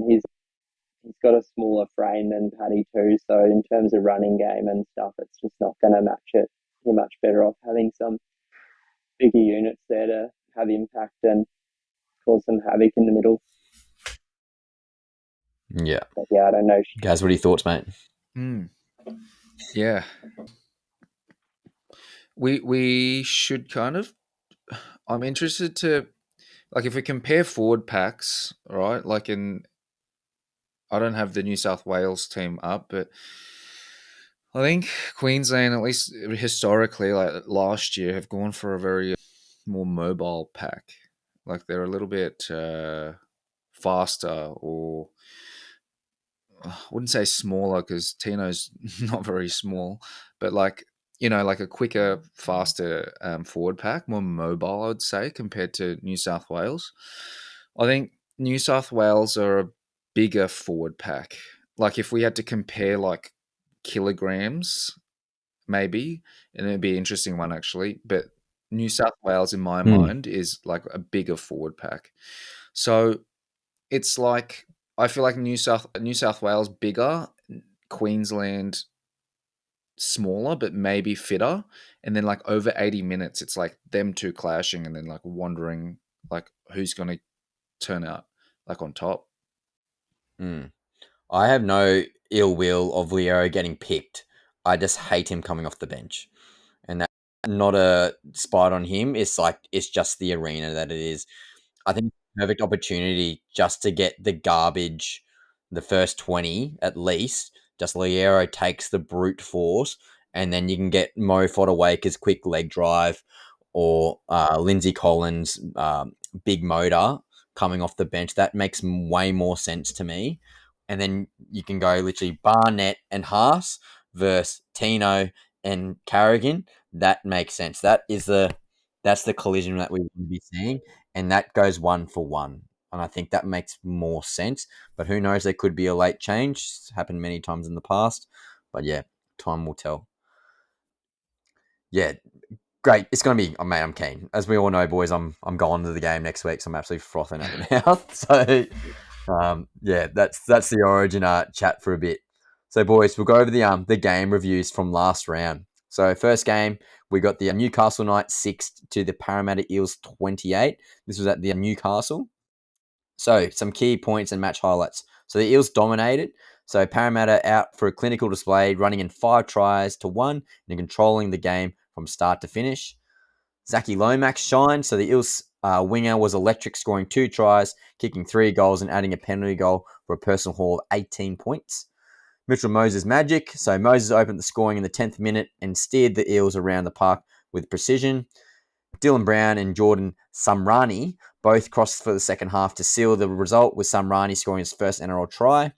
he's got a smaller frame than Paddy too. So in terms of running game and stuff, it's just not going to match it. You're much better off having some bigger units there to have impact and cause some havoc in the middle.
Yeah.
But yeah, I don't know.
Guys, what are your thoughts, mate?
Yeah. We should kind of I'm interested to like if we compare forward packs, right? Like I don't have the New South Wales team up, but I think Queensland, at least historically, like last year, have gone for a very more mobile pack. Like they're a little bit faster, or I wouldn't say smaller because Tino's not very small, but like like a quicker, faster forward pack, more mobile, I would say, compared to New South Wales. I think New South Wales are a bigger forward pack. Like if we had to compare like kilograms, maybe, and it'd be an interesting one actually. But New South Wales, in my mind, is like a bigger forward pack. So it's like I feel like New South Wales bigger, Queensland smaller, but maybe fitter. And then like over 80 minutes, it's like them two clashing and then like wondering like who's gonna turn out like on top.
I have no ill will of Leo getting picked. I just hate him coming off the bench. And that's not a spite on him. It's just the arena that it is. I think it's a perfect opportunity just to get the garbage, the first 20 at least. Just Liero takes the brute force, and then you can get Mo Fodawaker's quick leg drive or Lindsay Collins' big motor coming off the bench. That makes way more sense to me. And then you can go literally Barnett and Haas versus Tino and Carrigan. That makes sense. That's the collision that we would be seeing, and that goes 1-for-1. And I think that makes more sense. But who knows? There could be a late change. It's happened many times in the past. But yeah, time will tell. Yeah, Great. It's going to be, oh, mate, I'm keen. As we all know, boys, I'm going to the game next week, so I'm absolutely frothing at the mouth. So, yeah, that's the Origin chat for a bit. So, boys, we'll go over the game reviews from last round. So, first game, we got the Newcastle Knights 6 to the Parramatta Eels 28. This was at the Newcastle. So, some key points and match highlights. So, the Eels dominated. So, Parramatta out for a clinical display, running in 5 tries to 1 and controlling the game from start to finish. Zachy Lomax shined. So, the Eels winger was electric, scoring 2 tries, kicking 3 goals and adding a penalty goal for a personal haul of 18 points. Mitchell Moses magic. So, Moses opened the scoring in the 10th minute and steered the Eels around the park with precision. Dylan Brown and Jordan Samrani both crossed for the second half to seal the result, with Samrani scoring his first NRL try.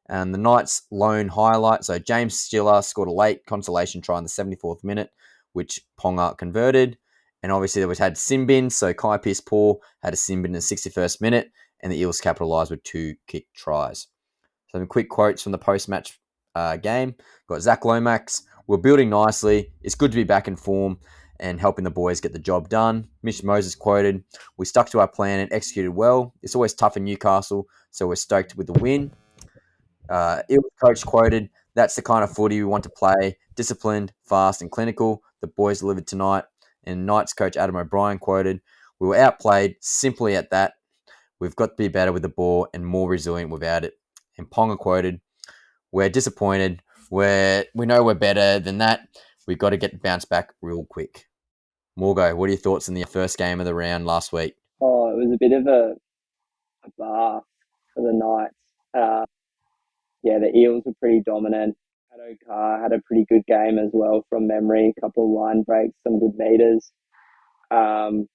And the Knights' lone highlight, so James Stiller scored a late consolation try in the 74th minute, which Ponga converted. And obviously, there had sin bins, so Kai Pearce-Paul had a sin bin in the 61st minute, and the Eels capitalised with 2 kick tries. Some quick quotes from the post-match game. Got Zach Lomax. We're building nicely. It's good to be back in form and helping the boys get the job done. Mitch Moses quoted, "We stuck to our plan and executed well. It's always tough in Newcastle, so we're stoked with the win." Eels coach quoted, "That's the kind of footy we want to play. Disciplined, fast and clinical. The boys delivered tonight." And Knights coach Adam O'Brien quoted, "We were outplayed simply at that. We've got to be better with the ball and more resilient without it." And Ponga quoted, "We're disappointed. We know we're better than that. We've got to get bounced back real quick." Morgo, what are your thoughts on the first game of the round last week?
Oh, it was a bit of a bath for the Knights. Yeah, the Eels were pretty dominant. Addo Carr had a pretty good game as well from memory. A couple of line breaks, some good meters. Bill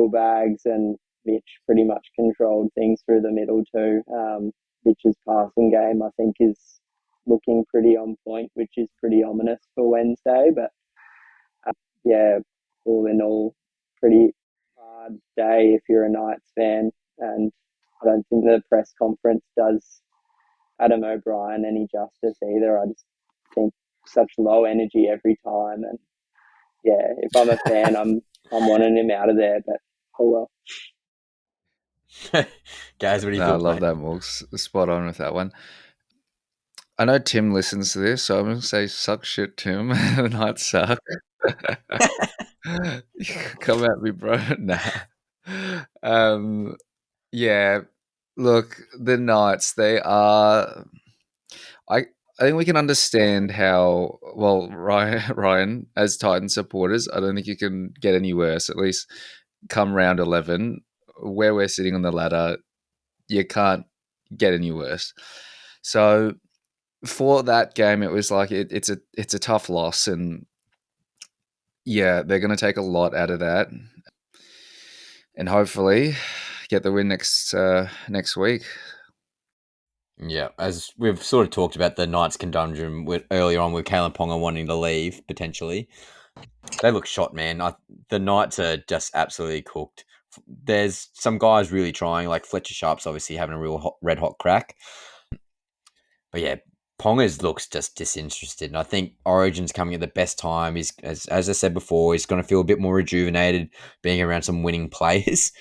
Bags and Mitch pretty much controlled things through the middle too. Mitch's passing game, I think, is looking pretty on point, which is pretty ominous for Wednesday. But yeah, all in all, pretty hard day if you're a Knights fan. And I don't think the press conference does Adam O'Brien any justice either. I just think such low energy every time. And yeah, if I'm a fan, I'm wanting him out of there. But oh well.
Guys, what do you
I
thought,
love
mate?
that, Morgs. Spot on with that one. I know Tim listens to this, so I'm going to say suck shit, Tim. The Knights suck. Come at me, bro. Nah. Yeah. Look, the Knights, they are. I think we can understand how. Well, Ryan, as Titan supporters, I don't think you can get any worse. At least come round 11, where we're sitting on the ladder, you can't get any worse. So for that game, it was like it's a tough loss, and yeah, they're going to take a lot out of that, and hopefully get the win next week.
Yeah, as we've sort of talked about the Knights conundrum earlier on with Kalyn Ponga wanting to leave potentially. They look shot, man. The Knights are just absolutely cooked. There's some guys really trying, like Fletcher Sharp's obviously having a real red hot crack. But yeah, Ponga's looks just disinterested. And I think Origin's coming at the best time. He's, as I said before, he's going to feel a bit more rejuvenated being around some winning players.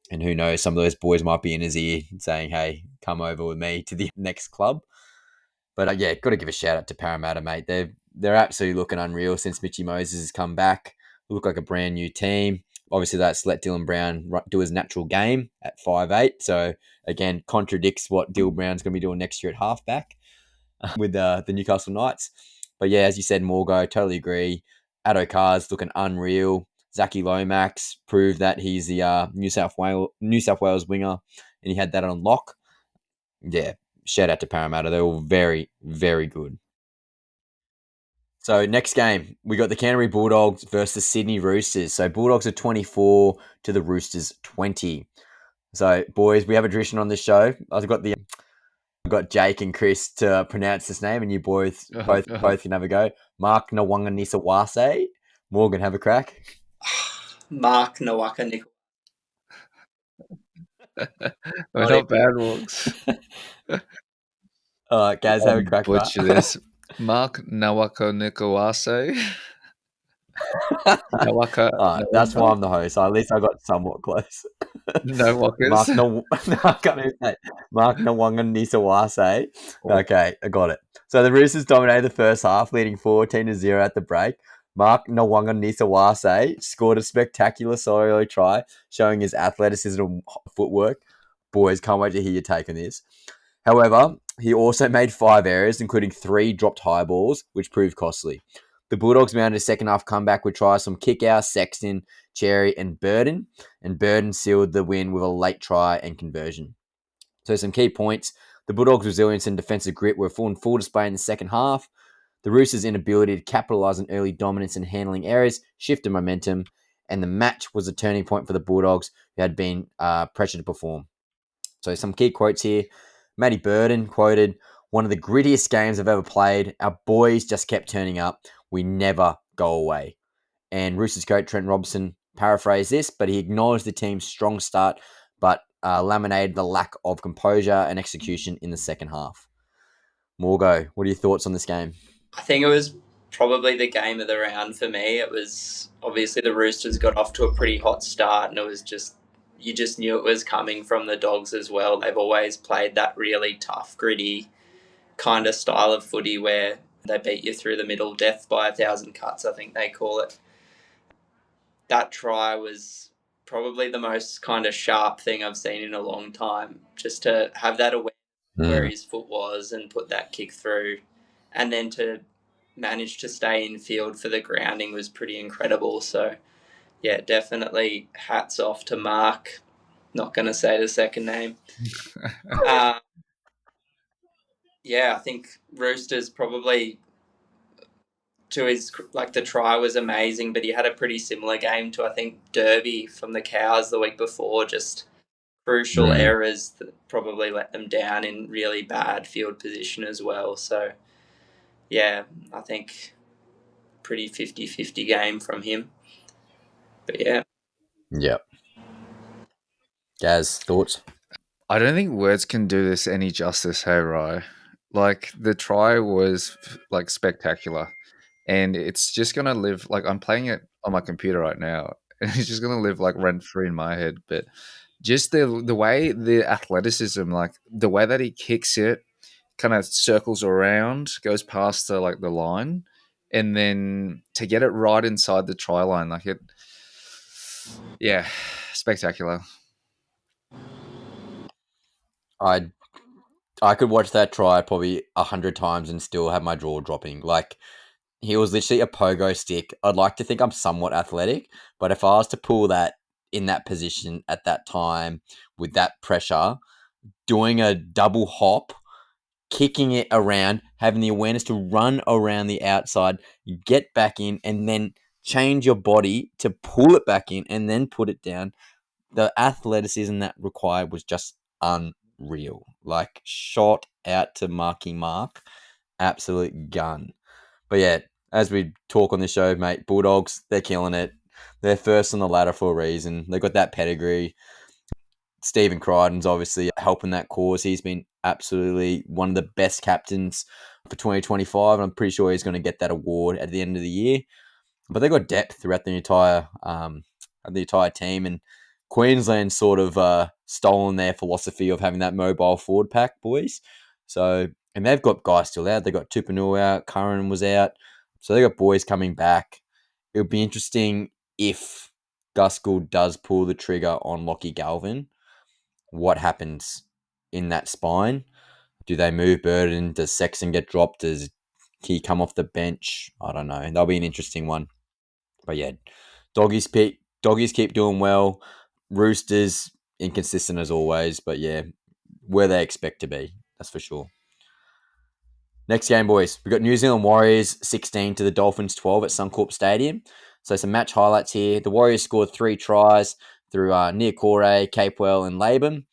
And who knows, some of those boys might be in his ear saying, "Hey, come over with me to the next club." But yeah, got to give a shout out to Parramatta, mate. They're absolutely looking unreal since Mitchy Moses has come back. They look like a brand new team. Obviously, that's let Dylan Brown do his natural game at 5'8". So again, contradicts what Dylan Brown's going to be doing next year at halfback with the Newcastle Knights. But yeah, as you said, Morgo, totally agree. Addo Carr's looking unreal. Zachy Lomax proved that he's the New South Wales winger, and he had that on lock. Yeah, shout out to Parramatta. They were very, very good. So next game, we got the Canterbury Bulldogs versus the Sydney Roosters. So Bulldogs are 24 to the Roosters 20. So boys, we have a tradition on this show. I've got Jake and Chris to pronounce this name, and you boys both can have a go. Mark Nawanganisawase. Morgan, have a crack.
Mark Nawaka Nickel.
We're not bad, Walks.
All right, guys, have a crack.
Butcher this. Mark Nawako Nikawase. Nawaka,
That's why
Nawaka,
I'm the host. At least I got somewhat close.
no
Mark
walkers.
no, I can't even say. Mark Nawanga Nisawase. Okay, I got it. So the Roosters dominated the first half, leading 14-0 at the break. Mark Nawanga Nisawase scored a spectacular solo try, showing his athleticism and footwork. Boys, can't wait to hear your take on this. However, he also made 5 errors, including 3 dropped high balls, which proved costly. The Bulldogs mounted a second half comeback with tries from Kickout, Sexton, Cherry, and Burden sealed the win with a late try and conversion. So some key points. The Bulldogs' resilience and defensive grit were on full display in the second half. The Roosters' inability to capitalise on early dominance and handling errors shifted momentum, and the match was a turning point for the Bulldogs, who had been pressured to perform. So some key quotes here. Matty Burden quoted, "One of the grittiest games I've ever played. Our boys just kept turning up. We never go away." And Roosters coach Trent Robinson paraphrased this, but he acknowledged the team's strong start, but laminated the lack of composure and execution in the second half. Morgo, what are your thoughts on this game?
I think it was probably the game of the round for me. It was obviously the Roosters got off to a pretty hot start, and it was just you just knew it was coming from the Dogs as well. They've always played that really tough, gritty kind of style of footy where they beat you through the middle, death by 1,000 cuts, I think they call it. That try was probably the most kind of sharp thing I've seen in a long time. Just to have that awareness where his foot was and put that kick through, and then to manage to stay in field for the grounding was pretty incredible. So, yeah, definitely hats off to Mark. Not going to say the second name. Yeah, I think Roosters probably to his, like, the try was amazing, but he had a pretty similar game to, I think, Derby from the Cows the week before. Just crucial errors that probably let them down in really bad field position as well. So, yeah, I think pretty 50-50 game from him. But yeah.
Yep. Gaz, thoughts?
I don't think words can do this any justice, hey, Rye. Like, the try was, like, spectacular. And it's just going to live, like, I'm playing it on my computer right now. And it's just going to live, like, rent-free in my head. But just the way the athleticism, like, the way that he kicks it, kind of circles around, goes past the, like, the line. And then to get it right inside the try line, like, it, yeah, spectacular.
I could watch that try probably 100 times and still have my jaw dropping. Like, he was literally a pogo stick. I'd like to think I'm somewhat athletic, but if I was to pull that in that position at that time with that pressure, doing a double hop, kicking it around, having the awareness to run around the outside, get back in, and then change your body to pull it back in and then put it down. The athleticism that required was just unreal. Like, shot out to marquee Mark. Absolute gun. But yeah, as we talk on the show, mate, Bulldogs, they're killing it. They're first on the ladder for a reason. They've got that pedigree. Stephen Crichton's obviously helping that cause. He's been absolutely one of the best captains for 2025, and I'm pretty sure he's going to get that award at the end of the year. But they've got depth throughout the entire team, and Queensland sort of stolen their philosophy of having that mobile forward pack, boys. So, and they've got guys still out. They've got Tupanua out, Curran was out. So they've got boys coming back. It'll be interesting if Gus Gould does pull the trigger on Lachlan Galvin. What happens in that spine? Do they move Burden? Does Sexton get dropped? Does he come off the bench? I don't know. That'll be an interesting one. But yeah, doggies keep doing well. Roosters inconsistent as always, but yeah, where they expect to be, that's for sure. Next game, boys. We've got New Zealand Warriors 16 to the Dolphins 12 at Suncorp Stadium. So some match highlights here. The Warriors scored 3 tries through Niokore, Capewell, and Laban.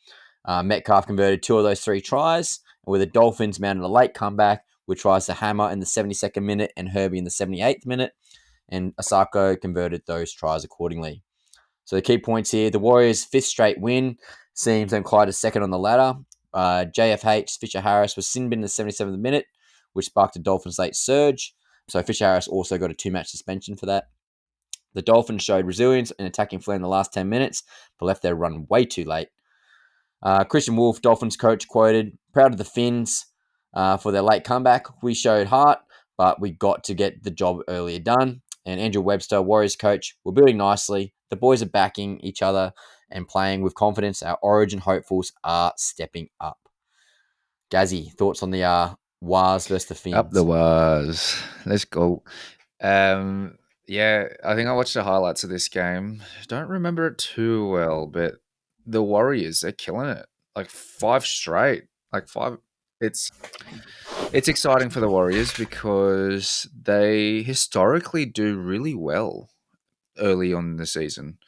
Metcalf converted 2 of those 3 tries, and with the Dolphins mounted a late comeback with tries to Hammer in the 72nd minute and Herbie in the 78th minute, and Asako converted those tries accordingly. So the key points here, the Warriors' 5th straight win seems them Clyde is second on the ladder. JFH, Fisher Harris was sin bin in the 77th minute, which sparked a Dolphins late surge. So Fisher Harris also got a 2-match suspension for that. The Dolphins showed resilience in attacking Flair in the last 10 minutes, but left their run way too late. Christian Wolf, Dolphins coach, quoted, "Proud of the Finns for their late comeback. We showed heart, but we got to get the job earlier done." And Andrew Webster, Warriors coach, "We're building nicely. The boys are backing each other and playing with confidence. Our Origin hopefuls are stepping up." Gazzy, thoughts on the Wars versus the Finns?
Up the Wars. Let's go. Yeah, I think I watched the highlights of this game. Don't remember it too well, but the Warriors, they're killing it. Like 5 straight. Like 5. It's exciting for the Warriors because they historically do really well early on in the season.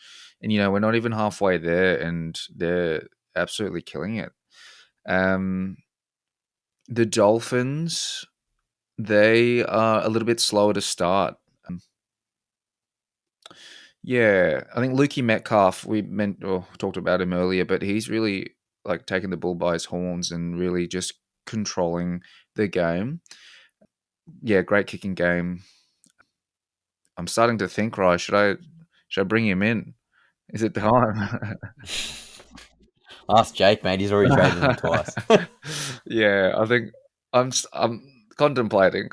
And we're not even halfway there and they're absolutely killing it. The Dolphins, they are a little bit slower to start. Yeah, I think Luke Metcalf, we talked about him earlier, but he's really like taking the bull by his horns and really just controlling the game. Yeah, great kicking game. I'm starting to think, right? Should I bring him in? Is it time?
Ask Jake, mate. He's already traded him twice.
Yeah, I think I'm contemplating.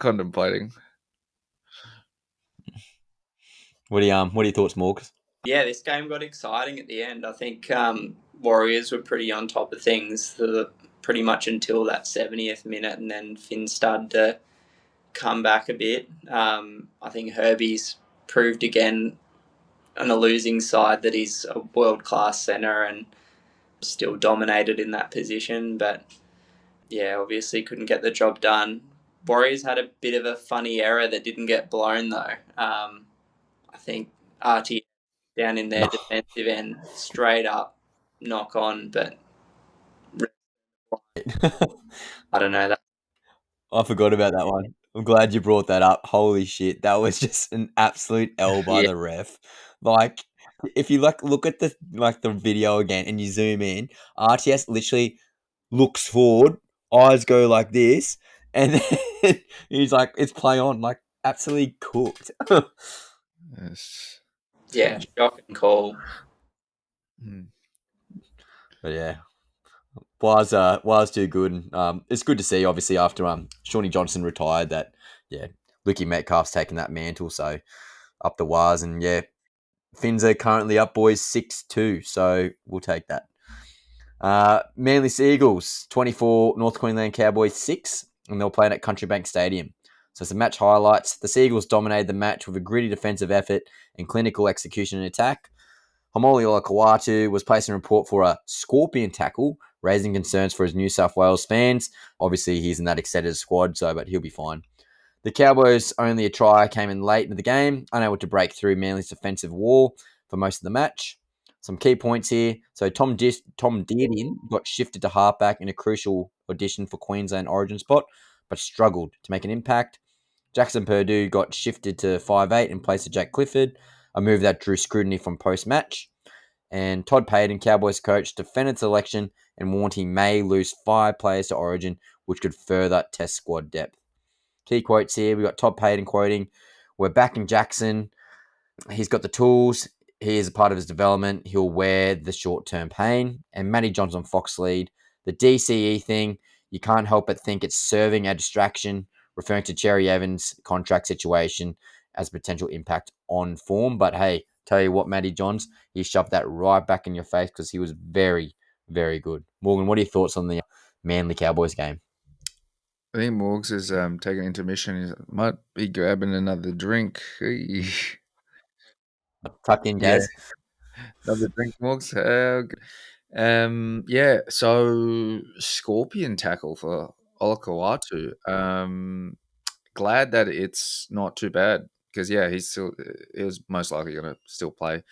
What are your thoughts, Morgs?
Yeah, this game got exciting at the end. I think Warriors were pretty on top of things pretty much until that 70th minute, and then Finn started to come back a bit. I think Herbie's proved again on a losing side that he's a world-class centre and still dominated in that position, but yeah, obviously couldn't get the job done. Warriors had a bit of a funny error that didn't get blown though. I think RT down in their defensive end, straight up knock on, but I don't know.
I forgot about that one. I'm glad you brought that up. Holy shit, that was just an absolute L by the ref. Like, if you look at the video again and you zoom in, RTS literally looks forward, eyes go like this, and then he's like, "It's play on," like absolutely cooked.
Yes.
Yeah, shocking call.
But yeah, was too good. It's good to see, obviously, after Shawnee Johnson retired, that Luke Metcalf's taken that mantle. So up the Waz, and yeah, Finns are currently up, boys, 6-2. So we'll take that. Manly Seagulls 24, North Queensland Cowboys 6, and they'll play at Country Bank Stadium. So some match highlights. The Seagulls dominated the match with a gritty defensive effort and clinical execution and attack. Homoli Olakawatu was placing a report for a scorpion tackle, raising concerns for his New South Wales fans. Obviously, he's in that extended squad, but he'll be fine. The Cowboys' only a try came in late in the game, unable to break through Manly's defensive wall for most of the match. Some key points here. So Tom Dearden got shifted to halfback in a crucial audition for Queensland Origin spot, but struggled to make an impact. Jackson Purdue got shifted to 5'8" in place of Jack Clifford, a move that drew scrutiny from post-match. And Todd Payton, Cowboys coach, defended selection and warned he may lose 5 players to Origin, which could further test squad depth. Key quotes here. We got Todd Payton quoting, "We're backing Jackson. He's got the tools. He is a part of his development. He'll wear the short-term pain." And Matty Johnson Fox lead, "The DCE thing, you can't help but think it's serving a distraction," referring to Cherry Evans' contract situation as potential impact on form. But hey, tell you what, Matty Johns, he shoved that right back in your face because he was very, very good. Morgan, what are your thoughts on the Manly Cowboys game?
I think Morgs is taking intermission. He might be grabbing another drink.
Tuck in, Gaz.
Yeah. Another drink, Morgs. Yeah. So scorpion tackle for Olakawatu. Glad that it's not too bad because he was most likely going to still play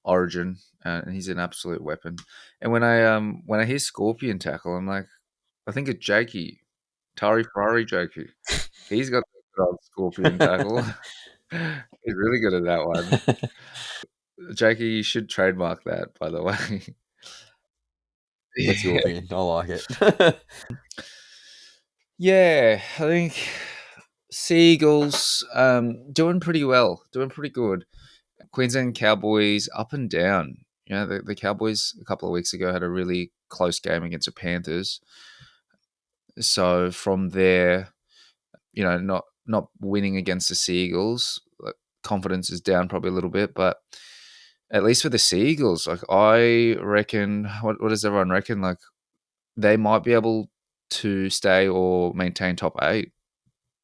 Origin, and he's an absolute weapon. And when I hear scorpion tackle, I'm like, I think of Jakey. Tari Ferrari Jakey. He's got the good old scorpion tackle. He's really good at that one. Jakey, you should trademark that, by the way.
What's your opinion? I like it.
Yeah, I think Seagulls doing pretty well, doing pretty good. Queensland Cowboys up and down. You know, the Cowboys a couple of weeks ago had a really close game against the Panthers. So from there, you know, not winning against the Seagulls, like, confidence is down probably a little bit, but at least for the Seagulls, like, I reckon, what does everyone reckon? Like, they might be able to stay or maintain top 8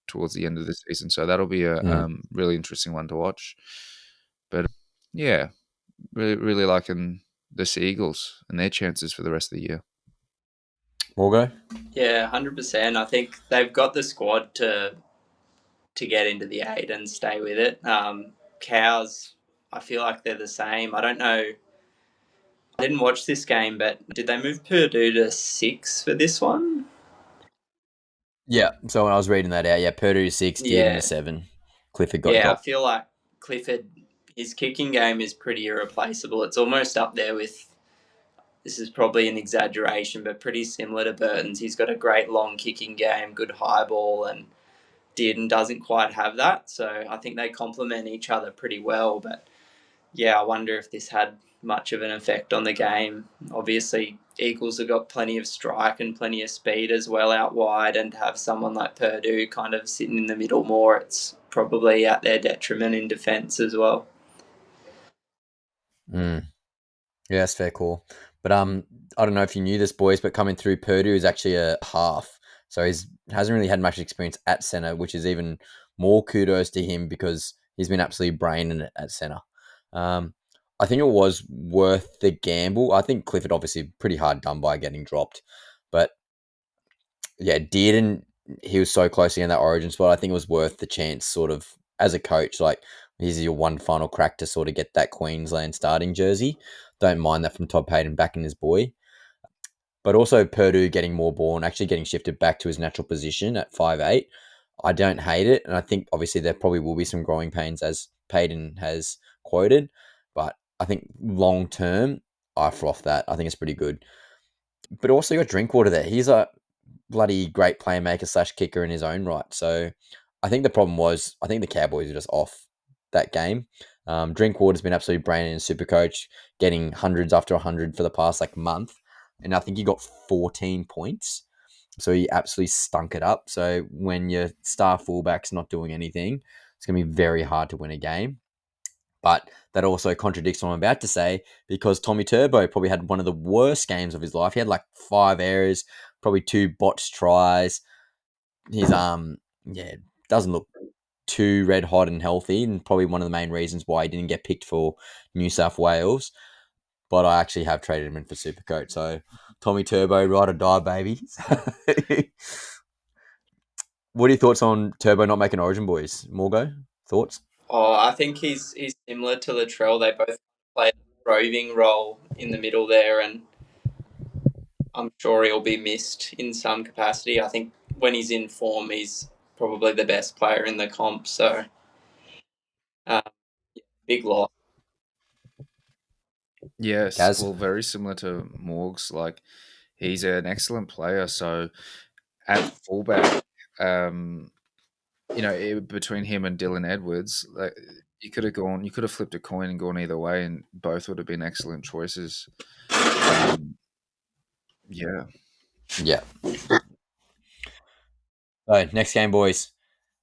towards the end of the season. So that'll be a really interesting one to watch. But yeah, really liking the Seagulls and their chances for the rest of the year.
Morgo?
Yeah, 100%. I think they've got the squad to get into the 8 and stay with it. Cows, I feel like they're the same. I don't know. I didn't watch this game, but did they move Purdue to 6 for this one?
Yeah. So when I was reading that out, Purdue 6, Dearden to 7. Clifford got dropped.
I feel like Clifford, his kicking game is pretty irreplaceable. It's almost up there with, this is probably an exaggeration, but pretty similar to Burton's. He's got a great long kicking game, good high ball, and Dearden doesn't quite have that. So I think they complement each other pretty well. But yeah, I wonder if this had much of an effect on the game. Obviously, Eagles have got plenty of strike and plenty of speed as well out wide, and to have someone like Purdue kind of sitting in the middle more, it's probably at their detriment in defence as well.
Yeah, that's fair call. But I don't know if you knew this, boys, but coming through, Purdue is actually a half. So he hasn't really had much experience at centre, which is even more kudos to him because he's been absolutely braining it at centre. I think it was worth the gamble. I think Clifford obviously pretty hard done by getting dropped. But yeah, Dearden, he was so close in that origin spot. I think it was worth the chance sort of as a coach. Like, here's your one final crack to sort of get that Queensland starting jersey. Don't mind that from Todd Payton backing his boy. But also Purdue getting more ball and actually getting shifted back to his natural position at 5'8". I don't hate it. And I think obviously there probably will be some growing pains as Payton has quoted. But I think long term, I froth that. I think it's pretty good. But also you got Drinkwater there. He's a bloody great playmaker / kicker in his own right. So I think the problem was, I think the Cowboys are just off that game. Drinkwater's been absolutely braining in Supercoach, getting hundreds after 100 for the past month. And I think he got 14 points. So he absolutely stunk it up. So when your star fullback's not doing anything, it's going to be very hard to win a game. But that also contradicts what I'm about to say, because Tommy Turbo probably had one of the worst games of his life. He had 5 errors, probably 2 botched tries. He's doesn't look too red hot and healthy, and probably one of the main reasons why he didn't get picked for New South Wales. But I actually have traded him in for Supercoach. So Tommy Turbo, ride or die, baby. What are your thoughts on Turbo not making Origin, boys? Morgo, thoughts?
Oh, I think he's similar to Latrell. They both play a roving role in the middle there, and I'm sure he'll be missed in some capacity. I think when he's in form, he's probably the best player in the comp. So, big loss.
Yes,
Kaz?
well, very similar to Morgs. Like, he's an excellent player. So at fullback, between him and Dylan Edwards, you could have flipped a coin and gone either way, and both would have been excellent choices. Yeah.
So, next game, boys.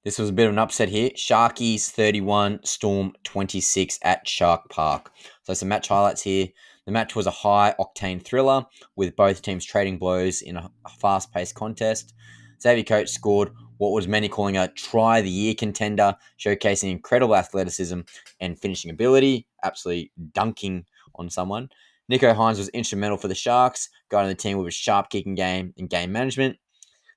This was a bit of an upset here. Sharkies 31, Storm 26 at Shark Park. So some match highlights here. The match was a high-octane thriller with both teams trading blows in a fast-paced contest. Xavier Coates scored what was many calling a try-the-year contender, showcasing incredible athleticism and finishing ability, absolutely dunking on someone. Nico Hines was instrumental for the Sharks, guiding the team with a sharp kicking game and game management.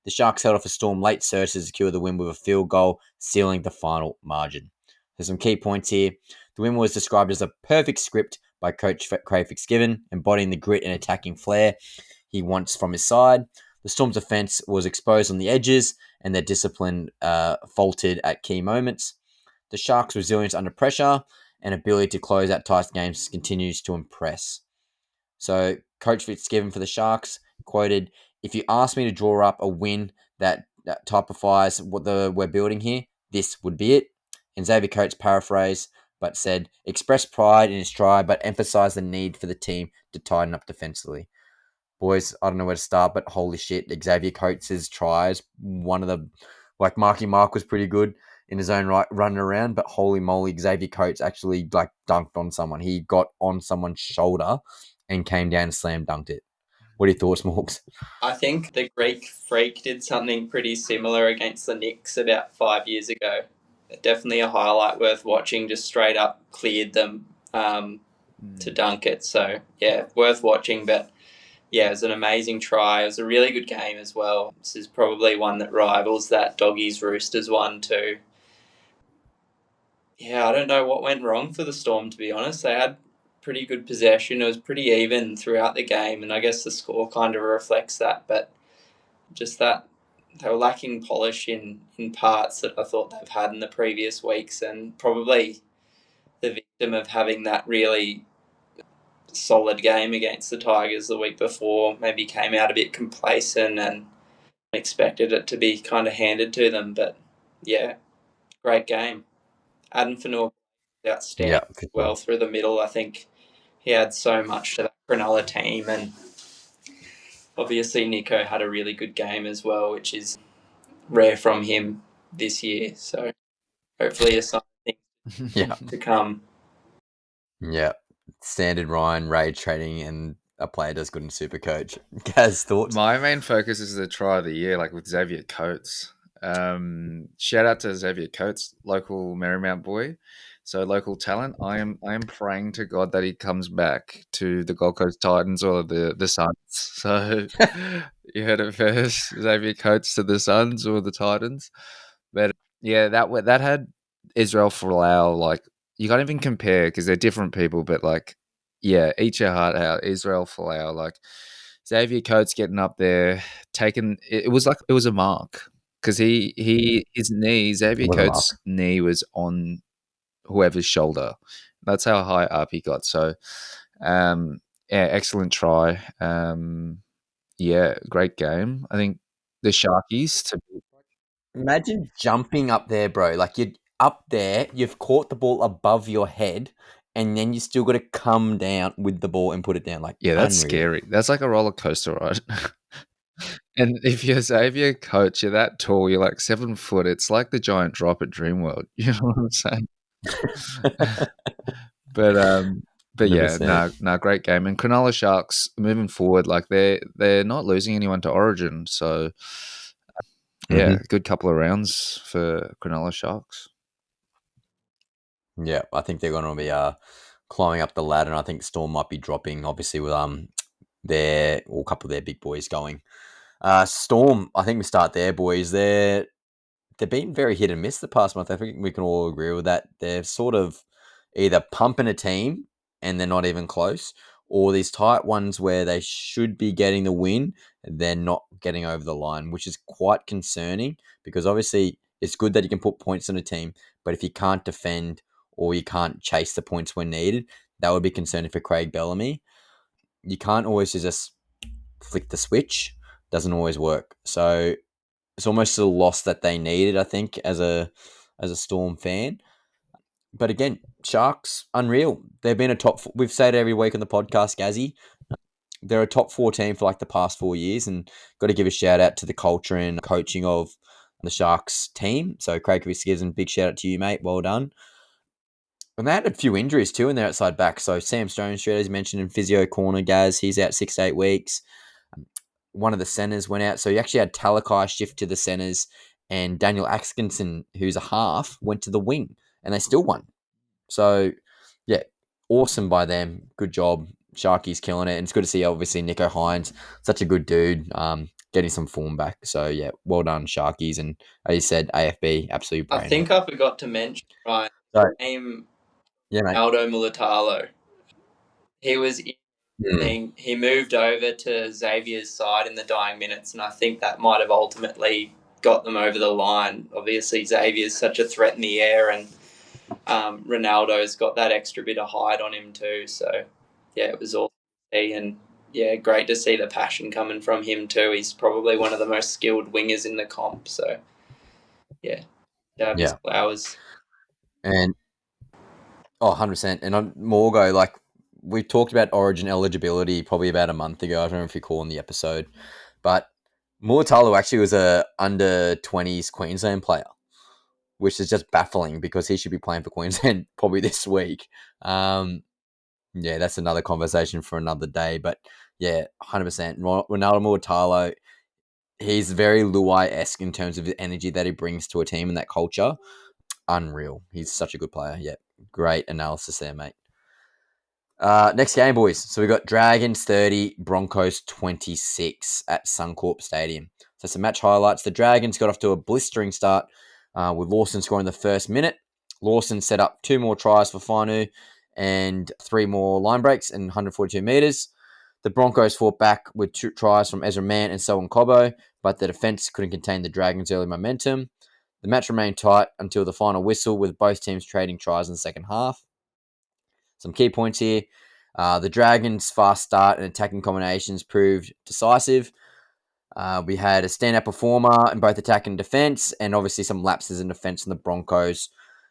The Sharks held off a Storm late surge to secure the win with a field goal, sealing the final margin. There's some key points here. The win was described as a perfect script by Coach Craig Fitzgibbon, embodying the grit and attacking flair he wants from his side. The Storm's offense was exposed on the edges, and their discipline faltered at key moments. The Sharks' resilience under pressure and ability to close out tight games continues to impress. So, Coach Fitzgibbon for the Sharks quoted, "If you ask me to draw up a win that typifies what we're building here, this would be it." And Xavier Coates paraphrase, but said, expressed pride in his try, but emphasised the need for the team to tighten up defensively. Boys, I don't know where to start, but holy shit, Xavier Coates' tries, one of the, like, Marky Mark was pretty good in his own right running around, but holy moly, Xavier Coates actually, like, dunked on someone. He got on someone's shoulder and came down and slam dunked it. What are your thoughts, Morgs?
I think the Greek Freak did something pretty similar against the Knicks about 5 years ago. Definitely a highlight worth watching, just straight up cleared them to dunk it. So, yeah, worth watching. But, yeah, it was an amazing try. It was a really good game as well. This is probably one that rivals that Doggies Roosters one too. Yeah, I don't know what went wrong for the Storm, to be honest. They had pretty good possession. It was pretty even throughout the game, and I guess the score kind of reflects that. But just that they were lacking polish in parts that I thought they've had in the previous weeks, and probably the victim of having that really solid game against the Tigers the week before maybe came out a bit complacent and expected it to be kind of handed to them. But yeah, great game. Adam Fanor outstanding well through the middle. I think he had so much to that Cronulla team, and obviously Nico had a really good game as well, which is rare from him this year. So hopefully a sign of things to come.
Yeah. Standard Ryan, rage trading, and a player does good in Supercoach. Gaz, thoughts?
My main focus is the try of the year, like with Xavier Coates. Shout out to Xavier Coates, local Marymount boy. So local talent. I am praying to God that he comes back to the Gold Coast Titans or the Suns. So you heard it first, Xavier Coates to the Suns or the Titans. But yeah, that had Israel Folau. Like, you can't even compare because they're different people. But like, yeah, eat your heart out. Israel Folau, like Xavier Coates getting up there, taking it was like it was a mark because his knee, Xavier Coates' knee was on whoever's shoulder. That's how high up he got. So, yeah, excellent try. Yeah, great game. I think the Sharkies.
Imagine jumping up there, bro. Like, you're up there, you've caught the ball above your head, and then you still got to come down with the ball and put it down. Like,
yeah, that's
unreal.
Scary. That's like a roller coaster ride. And if you're Xavier Coach, you're that tall, you're like 7 foot. It's like the giant drop at Dreamworld. You know what I'm saying? But yeah, no, great game. And Cronulla Sharks moving forward, like they're not losing anyone to Origin, so yeah, good couple of rounds for Cronulla Sharks.
Yeah, I think they're going to be climbing up the ladder, and I think Storm might be dropping, obviously, with a couple of their big boys going. Storm, I think we start there, boys. They've been very hit and miss the past month. I think we can all agree with that. They're sort of either pumping a team and they're not even close, or these tight ones where they should be getting the win, they're not getting over the line, which is quite concerning because obviously it's good that you can put points on a team, but if you can't defend or you can't chase the points when needed, that would be concerning for Craig Bellamy. You can't always just flick the switch. Doesn't always work. So it's almost a loss that they needed, I think, as a Storm fan. But again, Sharks, unreal. They've been a top. We've said it every week on the podcast, Gazzy. They're a top 4 team for like the past 4 years, and got to give a shout out to the culture and coaching of the Sharks team. So Craig Fitzgibbon, big shout out to you, mate. Well done. And they had a few injuries too in their outside back. So Sam Stonestreet, as mentioned in physio corner, Gaz, he's out 6 to 8 weeks. One of the centers went out. So you actually had Talakai shift to the centers, and Daniel Atkinson, who's a half, went to the wing, and they still won. So, yeah, awesome by them. Good job. Sharky's killing it. And it's good to see, obviously, Nico Hines, such a good dude, getting some form back. So, yeah, well done, Sharkies. And as you said, AFB, absolutely brain.
I think I forgot to mention, Ryan, name Aldo Mulatalo. He was he moved over to Xavier's side in the dying minutes, and I think that might have ultimately got them over the line. Obviously, Xavier's such a threat in the air, and Ronaldo's got that extra bit of height on him too. So, yeah, it was awesome to see, and yeah, great to see the passion coming from him too. He's probably one of the most skilled wingers in the comp. So, yeah, his flowers.
And Oh, 100%. And on Morgo, like, we talked about Origin eligibility probably about a month ago. I don't know if you recall in the episode. But Muatalo actually was a under-20s Queensland player, which is just baffling because he should be playing for Queensland probably this week. Yeah, that's another conversation for another day. But yeah, 100%. Ronaldo Muatalo, he's very Luai-esque in terms of the energy that he brings to a team and that culture. Unreal. He's such a good player. Yeah, great analysis there, mate. Next game, boys. So we got Dragons 30, Broncos 26 at Suncorp Stadium. So some match highlights. The Dragons got off to a blistering start with Lawson scoring the first minute. Lawson set up 2 more tries for Fanu and 3 more line breaks and 142 metres. The Broncos fought back with 2 tries from Ezra Mam and Selwyn Cobbo, but the defence couldn't contain the Dragons' early momentum. The match remained tight until the final whistle, with both teams trading tries in the second half. Some key points here. The Dragons' fast start and attacking combinations proved decisive. We had a standout performer in both attack and defence, and obviously some lapses in defence in the Broncos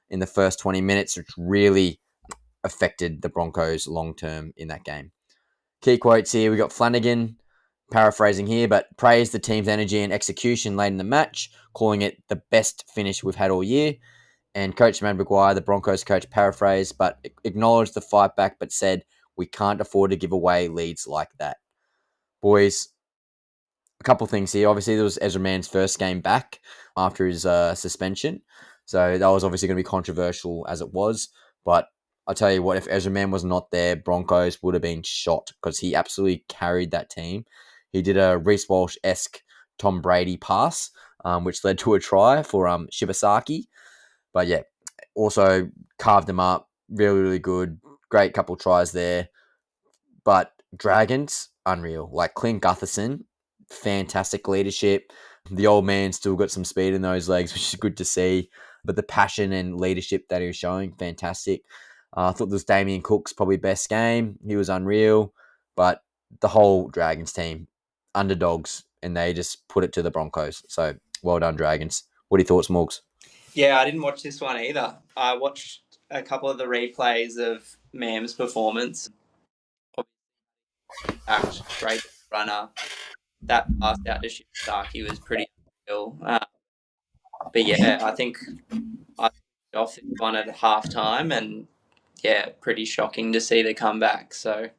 in the first 20 minutes, which really affected the Broncos long term in that game. Key quotes here. We got Flanagan, paraphrasing here, but praised the team's energy and execution late in the match, calling it the best finish we've had all year. And Coach Matt Maguire, the Broncos coach, paraphrased, but acknowledged the fight back, but said, we can't afford to give away leads like that. Boys, a couple things here. Obviously, there was Ezra Mann's first game back after his suspension. So that was obviously going to be controversial as it was. But I'll tell you what, if Ezra Mam was not there, Broncos would have been shot because he absolutely carried that team. He did a Reece Walsh-esque Tom Brady pass, which led to a try for Shibasaki. But yeah, also carved them up. Really, really good. Great couple tries there. But Dragons, unreal. Like Clint Gutherson, fantastic leadership. The old man still got some speed in those legs, which is good to see. But the passion and leadership that he was showing, fantastic. I thought this Damien Cook's probably best game. He was unreal. But the whole Dragons team, underdogs, and they just put it to the Broncos. So well done, Dragons. What are your thoughts, Morgs?
Yeah, I didn't watch this one either. I watched a couple of the replays of Mam's performance. Act, great runner. That pass out to Shibasaki was pretty cool. But yeah, I think I off this one at halftime, and yeah, pretty shocking to see the comeback. So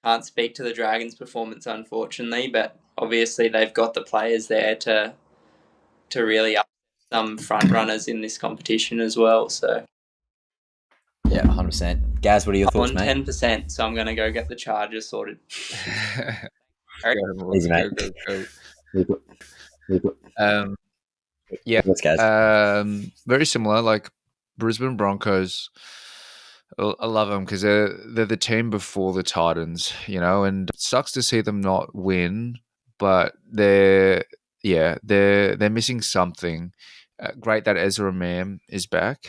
can't speak to the Dragons' performance, unfortunately, but obviously they've got the players there to really up some front runners in this competition as well. So
yeah, 100%. Gaz, what are your thoughts,
on
mate?
10%, so I'm going to go get the Chargers sorted.
Easy, mate.
Yeah,
Let's go.
very similar. Like Brisbane Broncos, I love them because they're the team before the Titans, and it sucks to see them not win, but they're missing something. Great that Ezra Mam is back.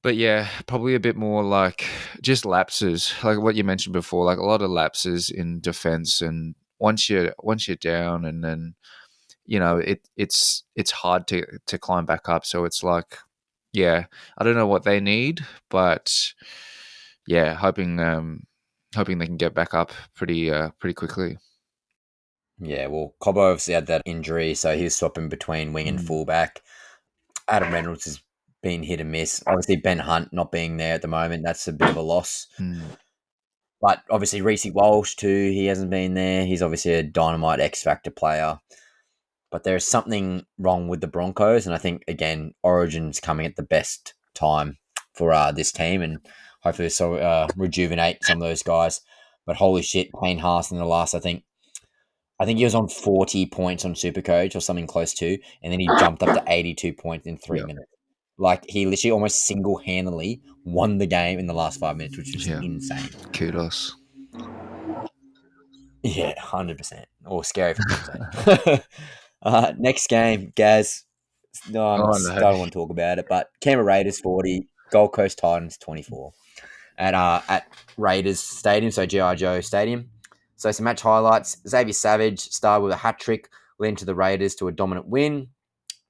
But yeah, probably a bit more like just lapses, like what you mentioned before, like a lot of lapses in defense. And once you're down, and then it's hard to climb back up. So it's like, yeah, I don't know what they need, but yeah, hoping they can get back up pretty quickly.
Yeah, well, Cobbo obviously had that injury, so he's swapping between wing and fullback. Adam Reynolds has been hit and miss. Obviously, Ben Hunt not being there at the moment, that's a bit of a loss. But obviously, Reece Walsh too, he hasn't been there. He's obviously a dynamite X-Factor player. But there's something wrong with the Broncos, and I think, again, Origin's coming at the best time for this team, and hopefully rejuvenate some of those guys. But holy shit, Payne Haas in the last, I think he was on 40 points on Supercoach or something close to, and then he jumped up to 82 points in 3 minutes. Like, he literally almost single-handedly won the game in the last 5 minutes, which was insane.
Kudos.
Yeah, 100%. Or scary for Queensland. Next game, Gaz. No, I don't want to talk about it, but Canberra Raiders 40, Gold Coast Titans 24 at Raiders Stadium, so G.I. Joe Stadium. So some match highlights. Xavier Savage started with a hat trick, leading to the Raiders to a dominant win.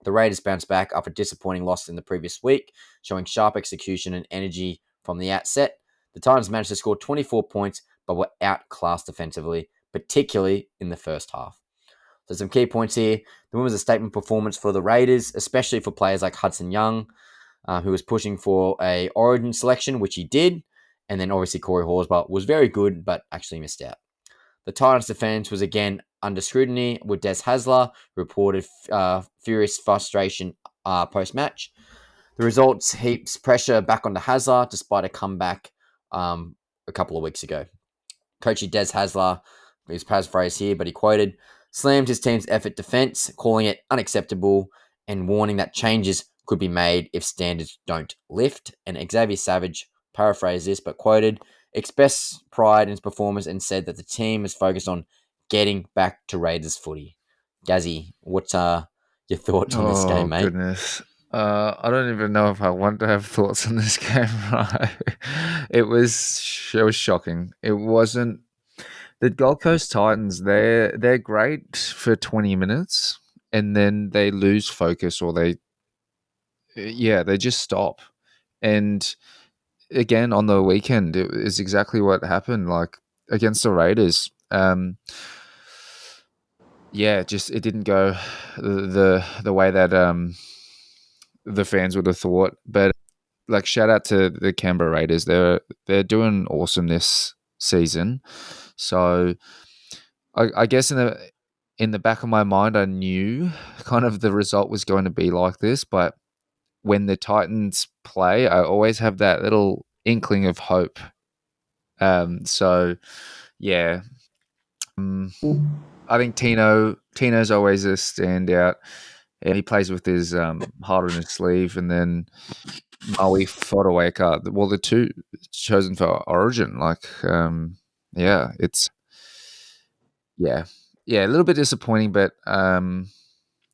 The Raiders bounced back after a disappointing loss in the previous week, showing sharp execution and energy from the outset. The Titans managed to score 24 points, but were outclassed defensively, particularly in the first half. So some key points here. The win was a statement performance for the Raiders, especially for players like Hudson Young, who was pushing for a Origin selection, which he did. And then obviously Corey Horsburgh was very good, but actually missed out. The Titans' defense was again under scrutiny, with Des Hasler reported furious frustration post-match. The results heaps pressure back onto Hasler, despite a comeback a couple of weeks ago. Coachy Des Hasler, his paraphrase here, but he quoted, slammed his team's effort defense, calling it unacceptable and warning that changes could be made if standards don't lift. And Xavier Savage paraphrased this, but quoted, expressed pride in his performance and said that the team is focused on getting back to Raiders footy. Gazzy, what's your thoughts on this game, mate?
Oh, goodness. I don't even know if I want to have thoughts on this game, right? It was shocking. It wasn't... The Gold Coast Titans, they're great for 20 minutes, and then they lose focus, or they just stop. And again, on the weekend, it is exactly what happened, like against the Raiders. Just it didn't go the way that the fans would have thought. But like, shout out to the Canberra Raiders. They're doing awesome this season. So I guess in the back of my mind, I knew kind of the result was going to be like this. But when the Titans play, I always have that little inkling of hope. So yeah. I think Tino's always a standout. And he plays with his heart on his sleeve, and then Maui Fotuaika. Well, the two chosen for Origin. It's a little bit disappointing, but I don't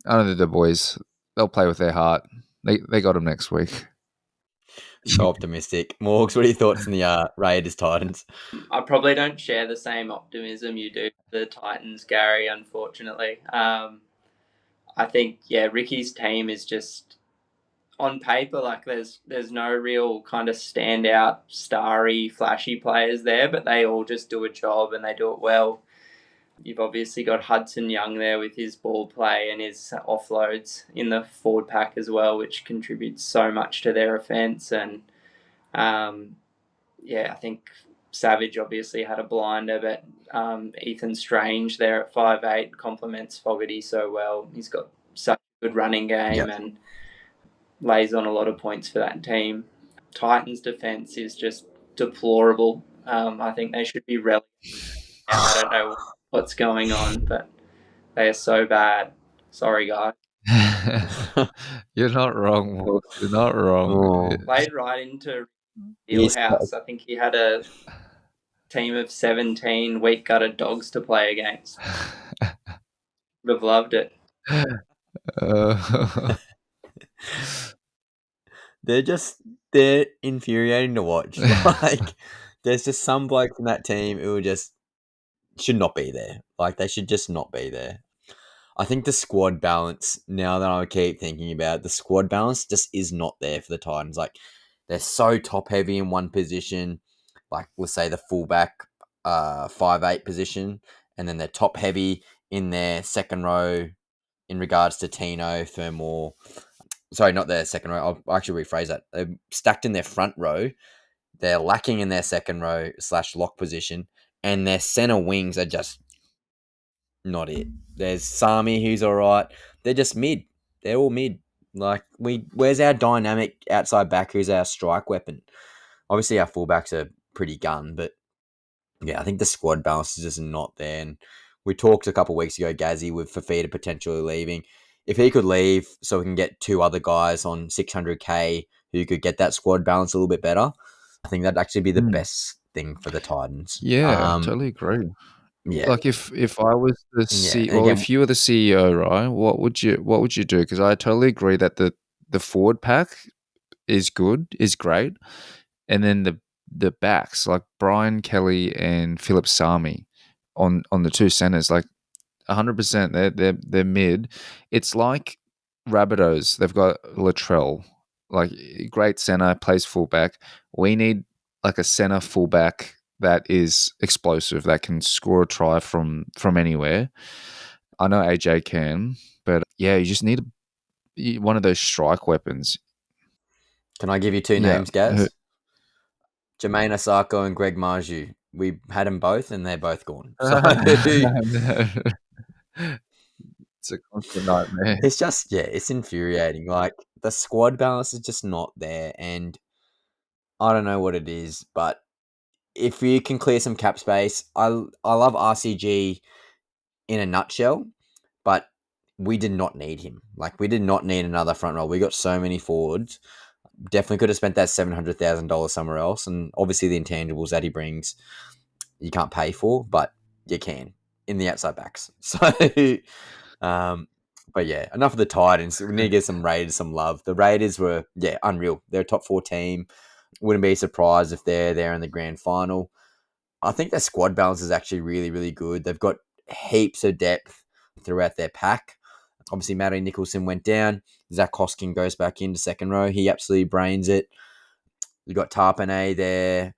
know, the boys, they'll play with their heart. They got them next week.
So optimistic. Morgs, what are your thoughts on the Raiders Titans?
I probably don't share the same optimism you do for the Titans, Gary, unfortunately. I think, Ricky's team is just, on paper, like there's no real kind of standout, starry, flashy players there, but they all just do a job and they do it well. You've obviously got Hudson Young there with his ball play and his offloads in the forward pack as well, which contributes so much to their offence. And I think Savage obviously had a blinder, but Ethan Strange there at 5'8" complements Fogarty so well. He's got such a good running game and lays on a lot of points for that team. Titans' defence is just deplorable. I think they should be relegated. I don't know what's going on, but they are so bad. Sorry, guys.
You're not wrong, Wolf. You're not wrong.
Played right into Wheelhouse. I think he had a team of 17 weak gutted dogs to play against. Would have loved it.
They're infuriating to watch. Like, there's just some blokes in that team who just should not be there. Like, they should just not be there. I think the squad balance, now that I keep thinking about it, the squad balance just is not there for the Titans. Like, they're so top heavy in one position, like let's say the fullback 5'8" position, and then they're top heavy in their second row in regards to Tino, Fermor. Sorry, not their second row. I'll actually rephrase that. They're stacked in their front row. They're lacking in their second row / lock position, and their center wings are just not it. There's Sami, who's all right. They're just mid. They're all mid. Like, where's our dynamic outside back? Who's our strike weapon? Obviously, our fullbacks are pretty gun, but yeah, I think the squad balance is just not there. And we talked a couple of weeks ago, Gazzy, with Fafita potentially leaving. If he could leave so we can get two other guys on 600k who could get that squad balance a little bit better, I think that'd actually be the best thing for the Titans.
Yeah, totally agree.
Yeah.
Like, if I was the
CEO,
if you were the CEO, right, what would you do? Because I totally agree that the forward pack is great, and then the backs, like Brian Kelly and Philip Sami on the two centers, like 100%, they're mid. It's like Rabideaus, they've got Latrell, like great center, plays fullback. We need like a center fullback that is explosive, that can score a try from anywhere. I know AJ can, but yeah, you just need one of those strike weapons.
Can I give you two
Yeah.
names, Gaz? Jermaine Asako and Greg Marju. We had them both, and they're both gone. So
It's a constant nightmare.
it's just, yeah, it's infuriating. Like, the squad balance is just not there, and I don't know what it is, but if you can clear some cap space, I love RCG in a nutshell, but we did not need him. Like, we did not need another front row. We got so many forwards. Definitely could have spent that $700,000 somewhere else, and obviously the intangibles that he brings, you can't pay for, but you can in the outside backs. So, but yeah, enough of the Titans. We need to give some Raiders some love. The Raiders were, yeah, unreal. They're a top 4 team. Wouldn't be surprised if they're there in the grand final. I think their squad balance is actually really, really good. They've got heaps of depth throughout their pack. Obviously, Matty Nicholson went down. Zach Hoskin goes back into second row. He absolutely brains it. You got Tarpanay there.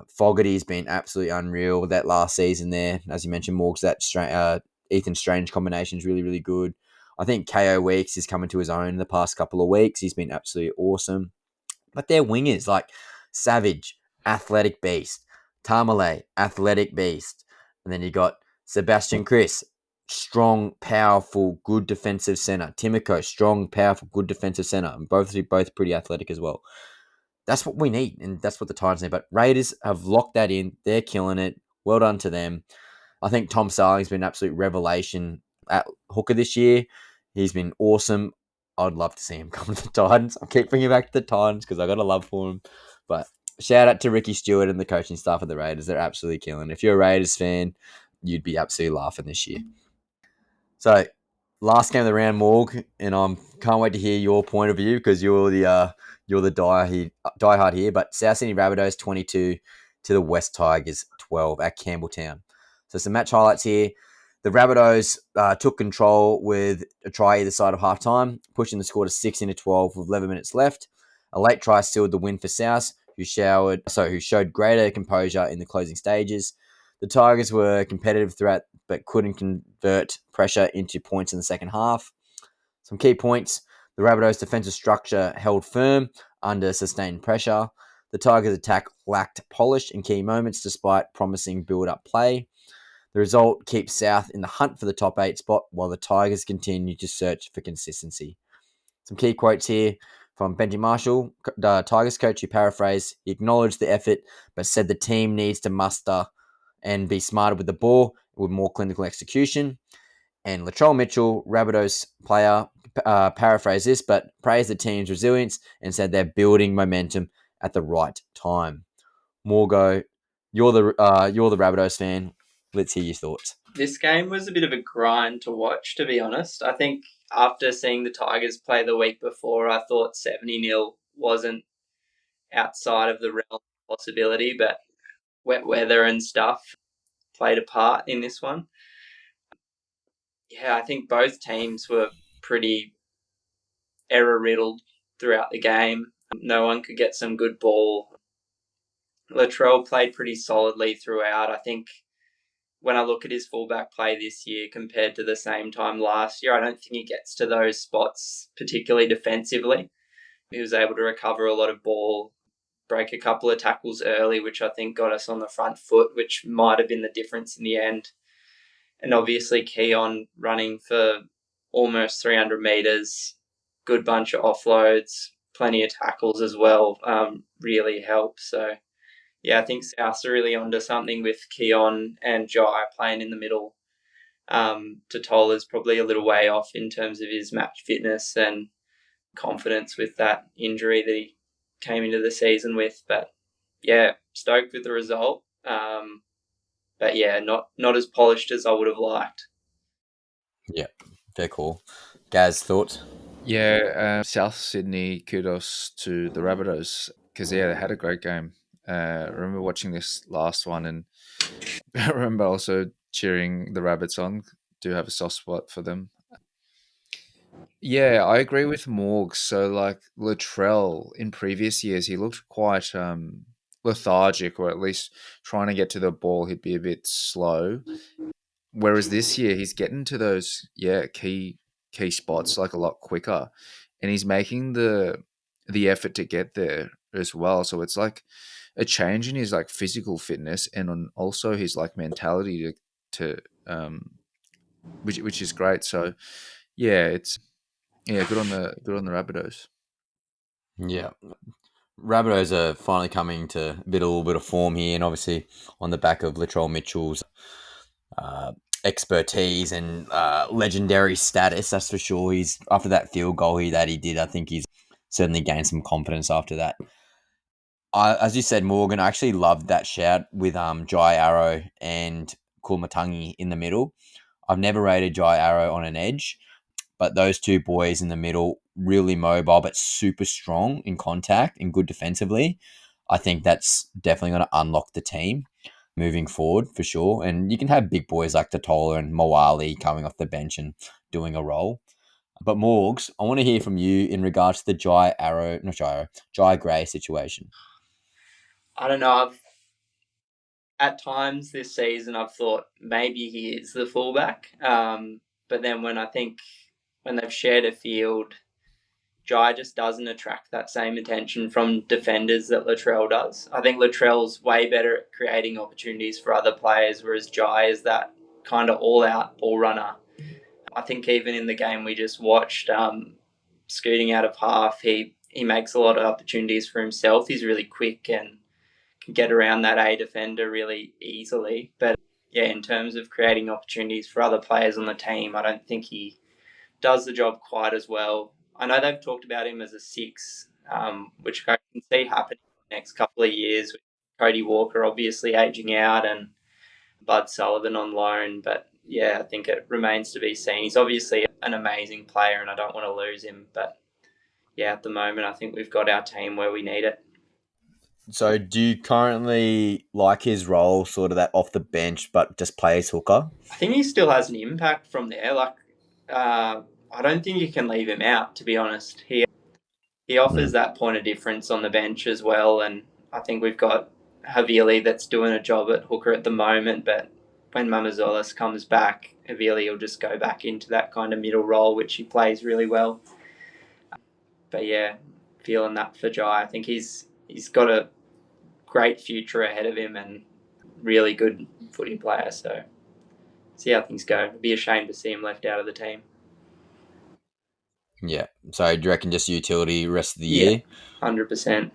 Fogarty's been absolutely unreal that last season there. As you mentioned, Morgs, that Ethan Strange combination is really, really good. I think KO Weeks is coming to his own in the past couple of weeks. He's been absolutely awesome. But their wingers, like Savage, athletic beast. Tamale, athletic beast. And then you got Sebastian Chris, strong, powerful, good defensive center. Timoko, strong, powerful, good defensive center. And both pretty athletic as well. That's what we need, and that's what the Titans need. But Raiders have locked that in. They're killing it. Well done to them. I think Tom Starling's been an absolute revelation at hooker this year. He's been awesome. I'd love to see him come to the Titans. I keep bringing back to the Titans because I got a love for him. But shout out to Ricky Stewart and the coaching staff of the Raiders. They're absolutely killing. If you're a Raiders fan, you'd be absolutely laughing this year. So, last game of the round, Morg, and I can't wait to hear your point of view because you're the diehard here. But South Sydney Rabbitohs 22 to the West Tigers 12 at Campbelltown. So some match highlights here. The Rabbitohs took control with a try either side of halftime, pushing the score to 16-12 with 11 minutes left. A late try sealed the win for South, who showed greater composure in the closing stages. The Tigers were competitive throughout, but couldn't convert pressure into points in the second half. Some key points. The Rabbitohs' defensive structure held firm under sustained pressure. The Tigers' attack lacked polish in key moments despite promising build-up play. The result keeps South in the hunt for the top 8 spot while the Tigers continue to search for consistency. Some key quotes here from Benji Marshall, the Tigers coach, who paraphrased, he acknowledged the effort but said the team needs to muster and be smarter with the ball with more clinical execution. And Latrell Mitchell, Rabbitohs player, paraphrased this, but praised the team's resilience and said they're building momentum at the right time. Morgo, you're the Rabbitohs fan. Let's hear your thoughts.
This game was a bit of a grind to watch, to be honest. I think after seeing the Tigers play the week before, I thought 70-0 wasn't outside of the realm of possibility, but wet weather and stuff played a part in this one. Yeah, I think both teams were pretty error-riddled throughout the game. No one could get some good ball. Latrell played pretty solidly throughout. I think when I look at his fullback play this year compared to the same time last year, I don't think he gets to those spots, particularly defensively. He was able to recover a lot of ball, break a couple of tackles early, which I think got us on the front foot, which might have been the difference in the end. And obviously Keon running for almost 300 metres, good bunch of offloads, plenty of tackles as well, really helped. So, yeah, I think Souths are really onto something with Keon and Jai playing in the middle. Totola's probably a little way off in terms of his match fitness and confidence with that injury that he came into the season with. But, yeah, stoked with the result. But, yeah, not as polished as I would have liked.
Yeah, very cool. Gaz, thoughts?
Yeah, South Sydney, kudos to the Rabbitohs because, yeah, they had a great game. I remember watching this last one and I remember also cheering the Rabbits on. Do have a soft spot for them. Yeah, I agree with Morgs. So, like Latrell in previous years, he looked quite lethargic, or at least trying to get to the ball, he'd be a bit slow. Whereas this year, he's getting to those key spots like a lot quicker, and he's making the effort to get there as well. So it's like a change in his like physical fitness and on also his like mentality to which is great. So yeah, it's good on the Rabbitohs.
Yeah. Rabbitohs are finally coming to a little bit of form here, and obviously on the back of Latrell Mitchell's uh, expertise and legendary status, that's for sure. He's after that field goal that he did. I think he's certainly gained some confidence after that. As you said, Morgan, I actually loved that shout with Jai Arrow and Kulmatangi in the middle. I've never rated Jai Arrow on an edge, but those two boys in the middle, really mobile but super strong in contact and good defensively. I think that's definitely going to unlock the team moving forward for sure. And you can have big boys like Totola and Moali coming off the bench and doing a role. But Morgs, I want to hear from you in regards to the Jai Gray situation.
I don't know. At times this season, I've thought maybe he is the fullback. But then when they've shared a field, Jai just doesn't attract that same attention from defenders that Latrell does. I think Latrell's way better at creating opportunities for other players, whereas Jai is that kind of all-out ball runner. I think even in the game we just watched, scooting out of half, he makes a lot of opportunities for himself. He's really quick and can get around that A defender really easily. But yeah, in terms of creating opportunities for other players on the team, I don't think he does the job quite as well. I know they've talked about him as a 6, which I can see happening in the next couple of years with Cody Walker obviously aging out and Bud Sullivan on loan. But yeah, I think it remains to be seen. He's obviously an amazing player and I don't want to lose him. But yeah, at the moment, I think we've got our team where we need it.
So do you currently like his role, sort of that off the bench, but just plays hooker?
I think he still has an impact from there. I don't think you can leave him out, to be honest. He offers that point of difference on the bench as well, and I think we've got Havili that's doing a job at hooker at the moment, but when Mamazolis comes back, Havili will just go back into that kind of middle role, which he plays really well. But yeah, feeling that for Jai. I think he's got a great future ahead of him and really good footy player, so see how things go. It'd be a shame to see him left out of the team.
Yeah. So do you reckon just utility rest of the year?
100%.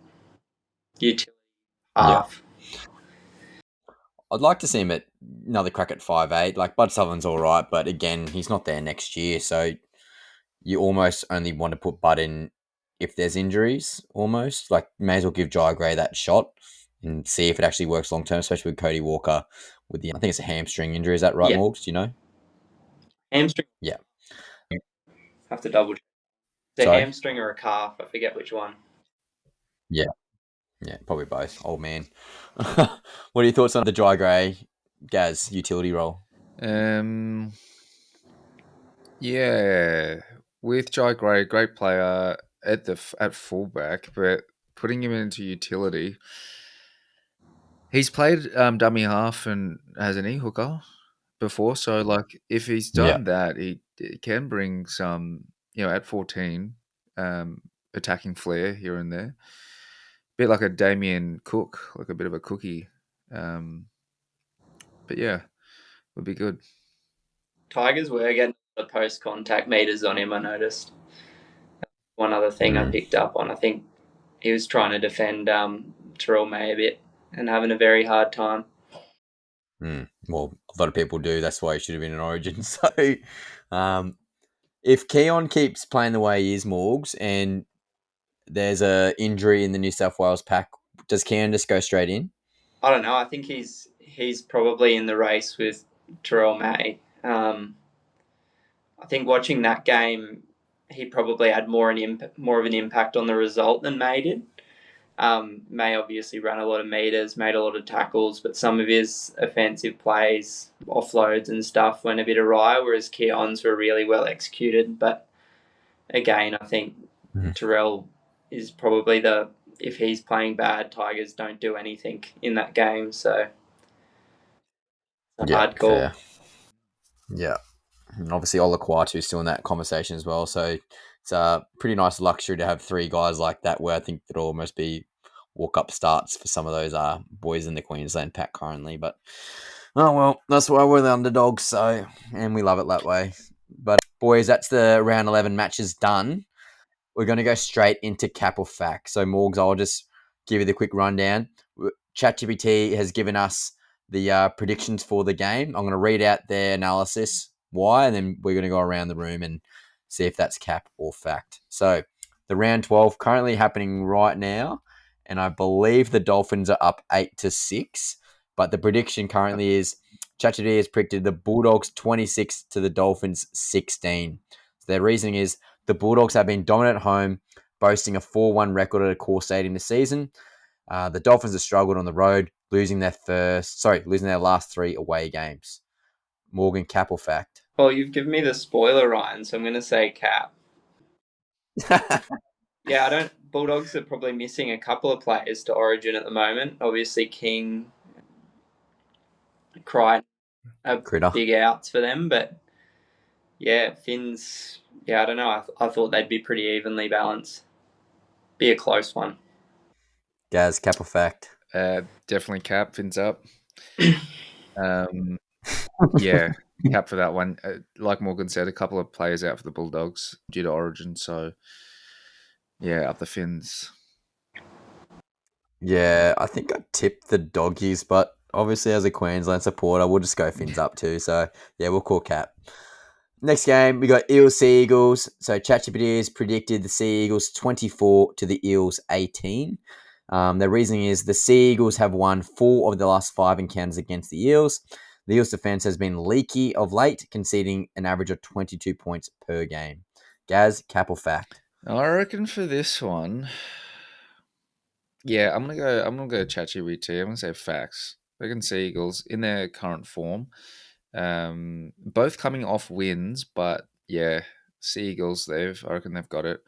Utility half.
Yeah. I'd like to see him at another crack at 5'8". Like Bud Sullivan's all right, but again, he's not there next year. So you almost only want to put Bud in if there's injuries, almost. Like, may as well give Jai Gray that shot and see if it actually works long term, especially with Cody Walker with I think it's a hamstring injury. Is that right, Morgs? Do you know?
Hamstring.
Yeah.
Have to double check. It's a hamstring or a calf. I forget which one.
Yeah. Yeah, probably both. Old man. What are your thoughts on the Jai Gray Gaz utility role?
Yeah, with Jai Gray, great player at fullback, but putting him into utility, he's played dummy half and hasn't he hooker before. So like, if he's done that, he can bring some, at 14, attacking flair here and there. Bit like a Damien Cook, like a bit of a cookie. But yeah, would be good.
Tigers were getting the post-contact meters on him, I noticed. One other thing I picked up on, I think he was trying to defend Terrell May a bit and having a very hard time.
Well, a lot of people do. That's why he should have been in Origin. So, if Keon keeps playing the way he is, Morgs, and there's a injury in the New South Wales pack, does Keon just go straight in?
I don't know. I think he's probably in the race with Terrell May. I think watching that game, he probably had more of an impact on the result than May did. May obviously ran a lot of meters, made a lot of tackles, but some of his offensive plays, offloads and stuff went a bit awry, whereas Keon's were really well executed. But again, I think Terrell is probably if he's playing bad, Tigers don't do anything in that game. So it's a hard call.
Fair. Yeah. And obviously, Olaquatu is still in that conversation as well. So it's a pretty nice luxury to have three guys like that, where I think it'll almost be walk-up starts for some of those boys in the Queensland pack currently. But, oh, well, that's why we're the underdogs, so, and we love it that way. But, boys, that's the round 11 matches done. We're going to go straight into Cap or Fact. So, Morgs, I'll just give you the quick rundown. ChatGPT has given us the predictions for the game. I'm going to read out their analysis, why, and then we're going to go around the room and see if that's cap or fact. So the round 12 currently happening right now, and I believe the Dolphins are up 8-6, but the prediction currently is ChatGPT has predicted the Bulldogs 26 to the Dolphins 16. So their reasoning is the Bulldogs have been dominant at home, boasting a 4-1 record at a core stadium this season. The Dolphins have struggled on the road, losing their last 3 away games. Morgan, cap or fact?
Well, you've given me the spoiler, Ryan, so I'm going to say cap. Yeah, Bulldogs are probably missing a couple of players to Origin at the moment. Obviously, King, Crichton are
Critter.
big outs for them, but yeah, Finns. Yeah, I don't know. I thought they'd be pretty evenly balanced. Be a close one.
Gaz, cap or fact?
Definitely cap. Fins up. Yeah, cap for that one. Like Morgan said, a couple of players out for the Bulldogs due to Origin. So, yeah, up the Fins.
Yeah, I think I tipped the Doggies, but obviously as a Queensland supporter, we'll just go Fins up too. So, yeah, we'll call cap. Next game, we got Eels Sea Eagles. So ChatGPT has predicted the Sea Eagles 24 to the Eels 18. Their reasoning is the Sea Eagles have won 4 of the last 5 encounters against the Eels. The Eels defense has been leaky of late, conceding an average of 22 points per game. Gaz, cap or fact?
I reckon for this one, yeah, I'm gonna go ChatGPT. I'm gonna say facts. I reckon Sea Eagles in their current form, both coming off wins, but yeah, Sea Eagles, I reckon they've got it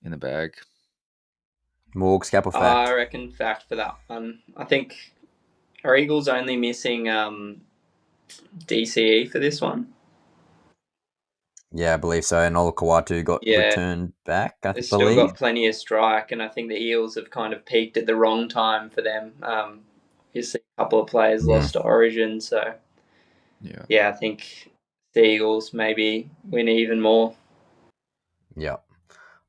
in the bag.
Morgs, cap or fact?
I reckon fact for that one. I think are Eagles only missing DCE for this one?
Yeah, I believe so. And Olaquatu got returned back, I
They've
believe.
still got plenty of strike, and I think the Eels have kind of peaked at the wrong time for them. You see a couple of players lost to Origin, so yeah, I think the Eagles maybe win even more.
Yeah.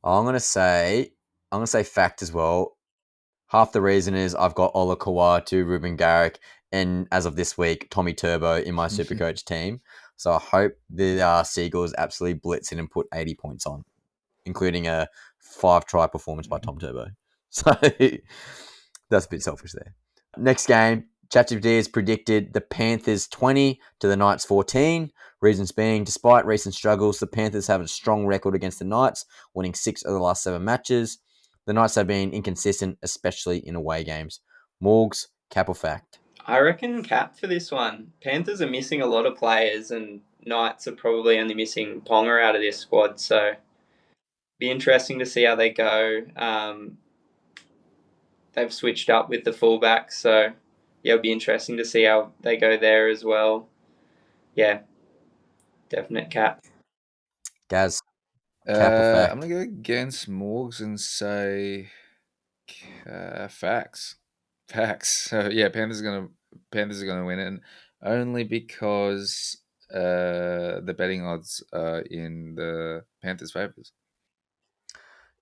I'm gonna say fact as well. Half the reason is I've got Olaquatu, Ruben Garrick, and as of this week, Tommy Turbo in my Supercoach team. So I hope the Seagulls absolutely blitz in and put 80 points on, including a 5-try performance by Tom Turbo. So that's a bit selfish there. Next game, ChatGPT has predicted the Panthers 20 to the Knights 14. Reasons being, despite recent struggles, the Panthers have a strong record against the Knights, winning 6 of the last 7 matches. The Knights have been inconsistent, especially in away games. Morgs, cap or fact?
I reckon cap for this one. Panthers are missing a lot of players, and Knights are probably only missing Ponga out of their squad, so be interesting to see how they go. They've switched up with the fullbacks, so yeah, it'll be interesting to see how they go there as well. Yeah, definite cap.
Gaz, cap or fact?
I'm gonna go against Morgs and say facts. Facts. So yeah, Panthers are gonna win it, and only because the betting odds are in the Panthers' favors.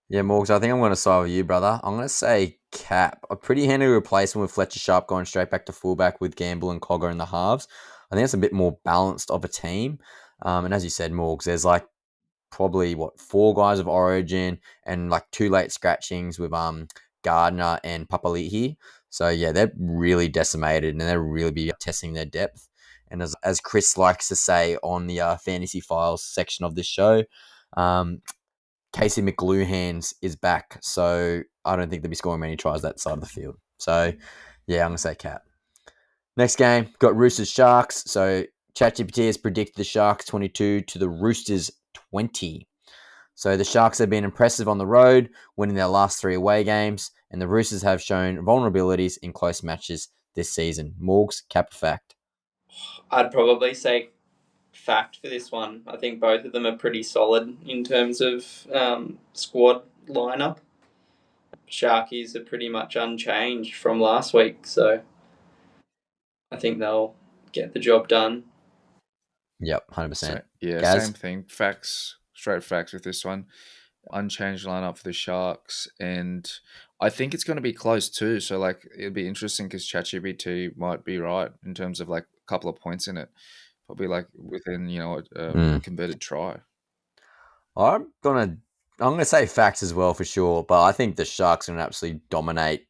Yeah, Morgs, I think I'm going to side with you, brother. I'm going to say cap. A pretty handy replacement with Fletcher Sharp going straight back to fullback with Gamble and Cogger in the halves. I think it's a bit more balanced of a team. And as you said, Morgs, there's like probably 4 guys of Origin and like 2 late scratchings with Gardner and Papali'i. So yeah, they're really decimated and they'll really be testing their depth. And as Chris likes to say on the Fantasy Files section of this show, Casey McLuhan's is back, so I don't think they'll be scoring many tries that side of the field. So, yeah, I'm going to say cap. Next game, got Roosters Sharks. So, ChatGPT has predicted the Sharks 22 to the Roosters 20. So the Sharks have been impressive on the road, winning their last 3 away games, and the Roosters have shown vulnerabilities in close matches this season. Morgs, cap fact.
I'd probably say fact for this one. I think both of them are pretty solid in terms of squad lineup. Sharkies are pretty much unchanged from last week, so I think they'll get the job done.
Yep, 100%.
So, yeah,
Gaz?
same thing. Facts, straight facts with this one. Unchanged lineup for the Sharks, and I think it's going to be close too. So, like, it'll be interesting because ChatGPT might be right in terms of like a couple of points in it, probably like within a converted try.
I'm gonna say facts as well for sure, but I think the Sharks are gonna absolutely dominate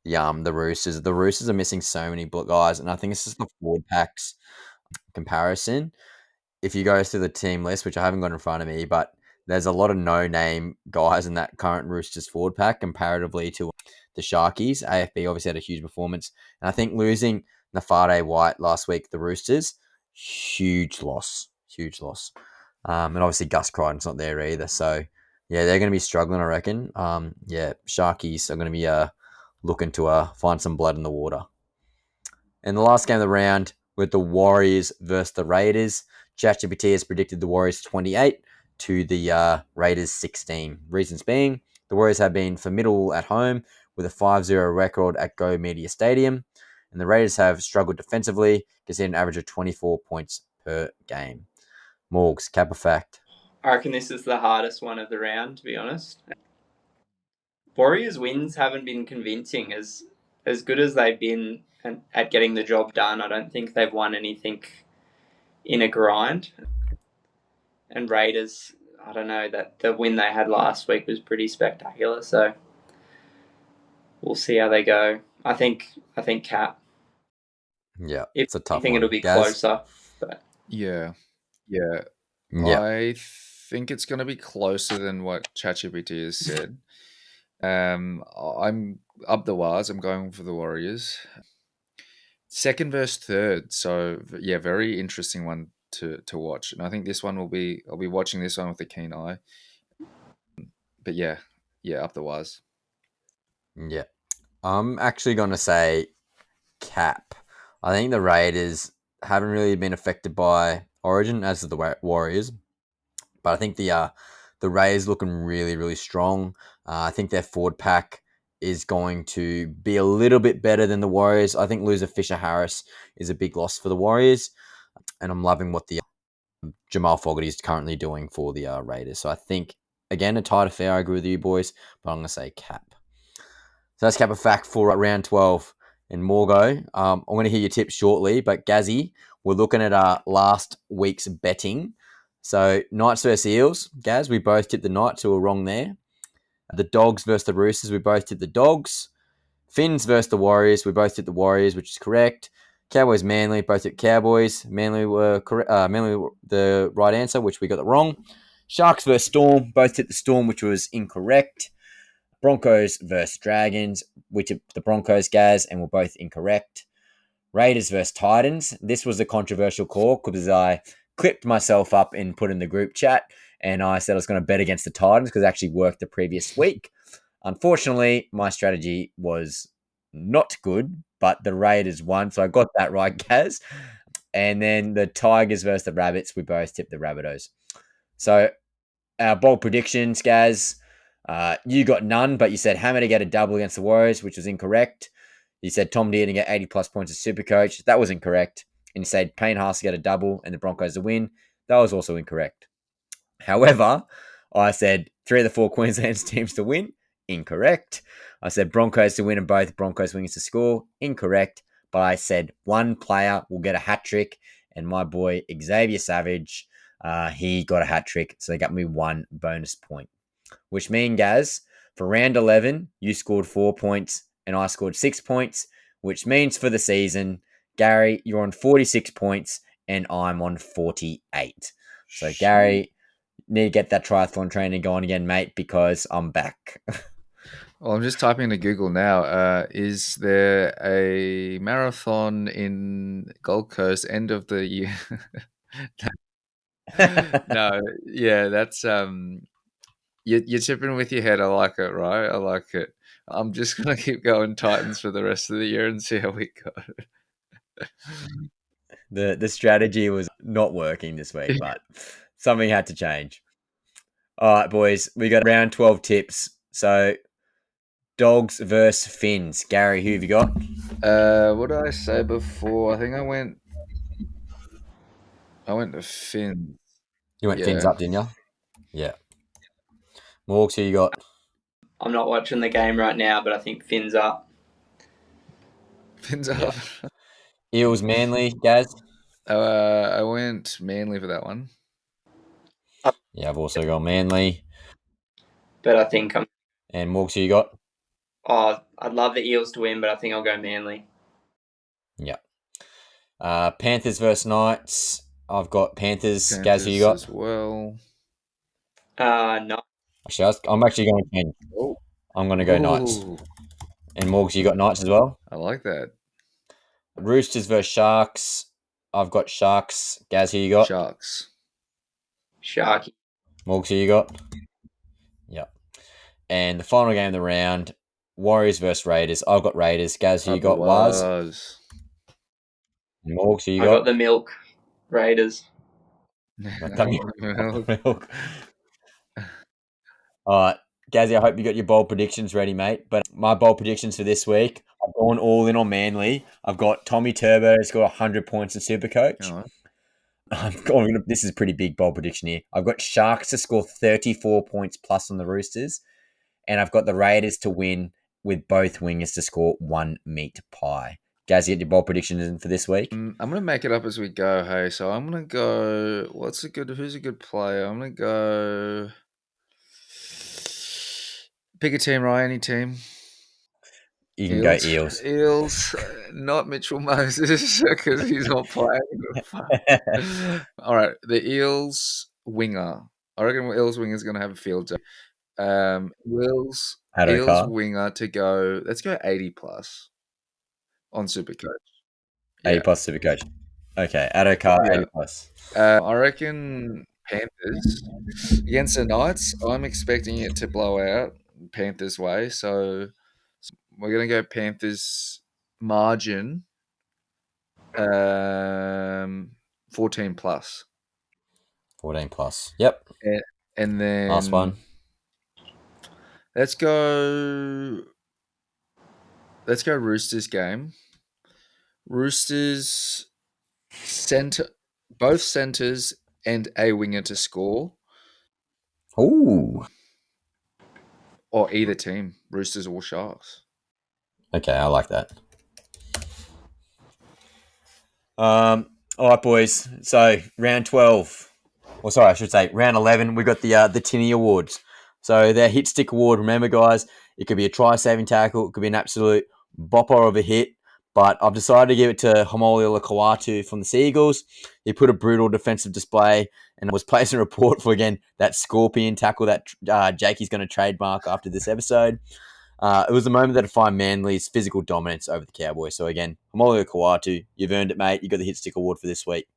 the Roosters. The Roosters are missing so many guys, and I think it's just the forward packs comparison. If you go through the team list, which I haven't got in front of me, but there's a lot of no-name guys in that current Roosters forward pack comparatively to the Sharkies. AFB obviously had a huge performance, and I think losing Nafade White last week, the Roosters, huge loss. And obviously Gus Crichton's not there either. So, yeah, they're going to be struggling, I reckon. Sharkies are going to be looking to find some blood in the water. In the last game of the round, with the Warriors versus the Raiders, ChatGPT has predicted the Warriors 28 to the Raiders 16. Reasons being, the Warriors have been formidable at home with a 5-0 record at Go Media Stadium, and the Raiders have struggled defensively, conceding an average of 24 points per game. Morgs, cap or fact?
I reckon this is the hardest one of the round, to be honest. Warriors' wins haven't been convincing. As good as they've been at getting the job done, I don't think they've won anything in a grind. And Raiders, I don't know, that the win they had last week was pretty spectacular, so we'll see how they go. I think cap.
Yeah,
If
it's a tough
anything,
one.
it'll be
Gaz?
closer. But
Yeah.
Yeah.
I think it's going to be closer than what ChatGPT has said. I'm up the wires. I'm going for the Warriors. Second versus third. So, yeah, very interesting one to watch. And I think this one I'll be watching this one with a keen eye. But yeah, up the wires.
Yeah. I'm actually going to say cap. I think the Raiders haven't really been affected by Origin as the Warriors, but I think the Raiders looking really, really strong. I think their forward pack is going to be a little bit better than the Warriors. I think loser Fisher Harris is a big loss for the Warriors, and I'm loving what the Jamal Fogarty is currently doing for the Raiders. So I think, again, a tight affair. I agree with you boys, but I'm going to say cap. So that's cap a fact for round 12. And Morgo, I'm going to hear your tips shortly, but Gazzy, we're looking at last week's betting. So Knights versus Eels, Gaz, we both tipped the Knights, who were wrong there. The Dogs versus the Roosters, we both tipped the Dogs. Finns versus the Warriors, we both tipped the Warriors, which is correct. Cowboys Manly, both tipped Cowboys. Manly were correct. Manly the right answer, which we got the wrong. Sharks versus Storm, both tipped the Storm, which was incorrect. Broncos versus Dragons, we tipped the Broncos, Gaz, and we're both incorrect. Raiders versus Titans. This was a controversial call because I clipped myself up and put in the group chat, and I said I was going to bet against the Titans because it actually worked the previous week. Unfortunately, my strategy was not good, but the Raiders won, so I got that right, Gaz. And then the Tigers versus the Rabbits, we both tipped the Rabideaus. So our bold predictions, Gaz, you got none, but you said Hammer to get a double against the Warriors, which was incorrect. You said Tom Deere to get 80-plus points as Supercoach. That was incorrect. And you said Payne Haas to get a double and the Broncos to win. That was also incorrect. However, I said 3 of the 4 Queensland teams to win. Incorrect. I said Broncos to win and both Broncos wings to score. Incorrect. But I said one player will get a hat trick, and my boy Xavier Savage, he got a hat trick, so they got me 1 bonus point. Which means, Gaz, for round 11, you scored 4 points and I scored 6 points, which means for the season, Gary, you're on 46 points and I'm on 48. So, Gary, need to get that triathlon training going again, mate, because I'm back.
Well, I'm just typing into Google now. Is there a marathon in Gold Coast end of the year? No, yeah, that's You're tipping with your head. I like it, right? I like it. I'm just gonna keep going Titans for the rest of the year and see how we go.
The strategy was not working this week, but something had to change. All right, boys, we got round 12 tips. So, Dogs versus Finns. Gary, who have you got?
What did I say before? I think I went to Finn.
You went
Yeah.
Finns up, didn't you? Yeah. Morgs, who you got?
I'm not watching the game right now, but I think Finn's up.
Finn's
Yeah.
up.
Eels, Manly, Gaz?
I went Manly for that one.
Yeah, I've also got Manly.
But I think I'm.
And Morgs, who you got?
Oh, I'd love the Eels to win, but I think I'll go Manly.
Yeah. Panthers versus Knights. I've got Panthers. Gaz, who you
Panthers
got?
as well.
No.
Actually, I'm actually going to change.
Oh.
I'm going to go Knights.
Ooh,
And Morgs, you got Knights as well?
I like that.
Roosters versus Sharks. I've got Sharks. Gaz, who you got?
Sharks.
Sharky.
Morgs, who you got? Yep. And the final game of the round, Warriors versus Raiders. I've got Raiders. Gaz, who you got? Was. And Morgs, who you
I
got?
got the Milk Raiders.
Milk. All right. Gazzy, I hope you got your bold predictions ready, mate. But my bold predictions for this week, I've gone all in on Manly. I've got Tommy Turbo has got 100 points in Supercoach.
Oh.
This is a pretty big bold prediction here. I've got Sharks to score 34 points plus on the Roosters. And I've got the Raiders to win with both wingers to score 1 meat pie. Gaz, you get your bold predictions for this week?
I'm going to make it up as we go, hey. So I'm going to go... who's a good player? I'm going to go... pick a team, Ryan. Any team.
You can go Eels.
Eels, not Mitchell Moses because he's not playing. All right, the Eels winger. I reckon Eels winger is going to have a field day. Eels winger to go. Let's go 80 plus on Supercoach.
80 plus Supercoach. Okay, Adokar, 80 plus.
I reckon Panthers against the Knights. I'm expecting it to blow out Panthers way, so we're gonna go Panthers margin. 14 plus.
14 plus. Yep.
And then
last one.
Let's go Roosters game. Roosters center, both centers and a winger to score.
Ooh.
Or either team, Roosters or Sharks.
Okay, I like that. All right, boys. So round 12. Or sorry, I should say round 11. We got the Tinnie Awards. So their hit stick award. Remember, guys, it could be a try-saving tackle. It could be an absolute bopper of a hit. But I've decided to give it to Homolio Lakawatu from the Seagulls. He put a brutal defensive display and was placing a report for, again, that scorpion tackle that Jakey's going to trademark after this episode. It was the moment that defined Manly's physical dominance over the Cowboys. So again, Homolio Kawatu, you've earned it, mate. You got the Hit Stick Award for this week.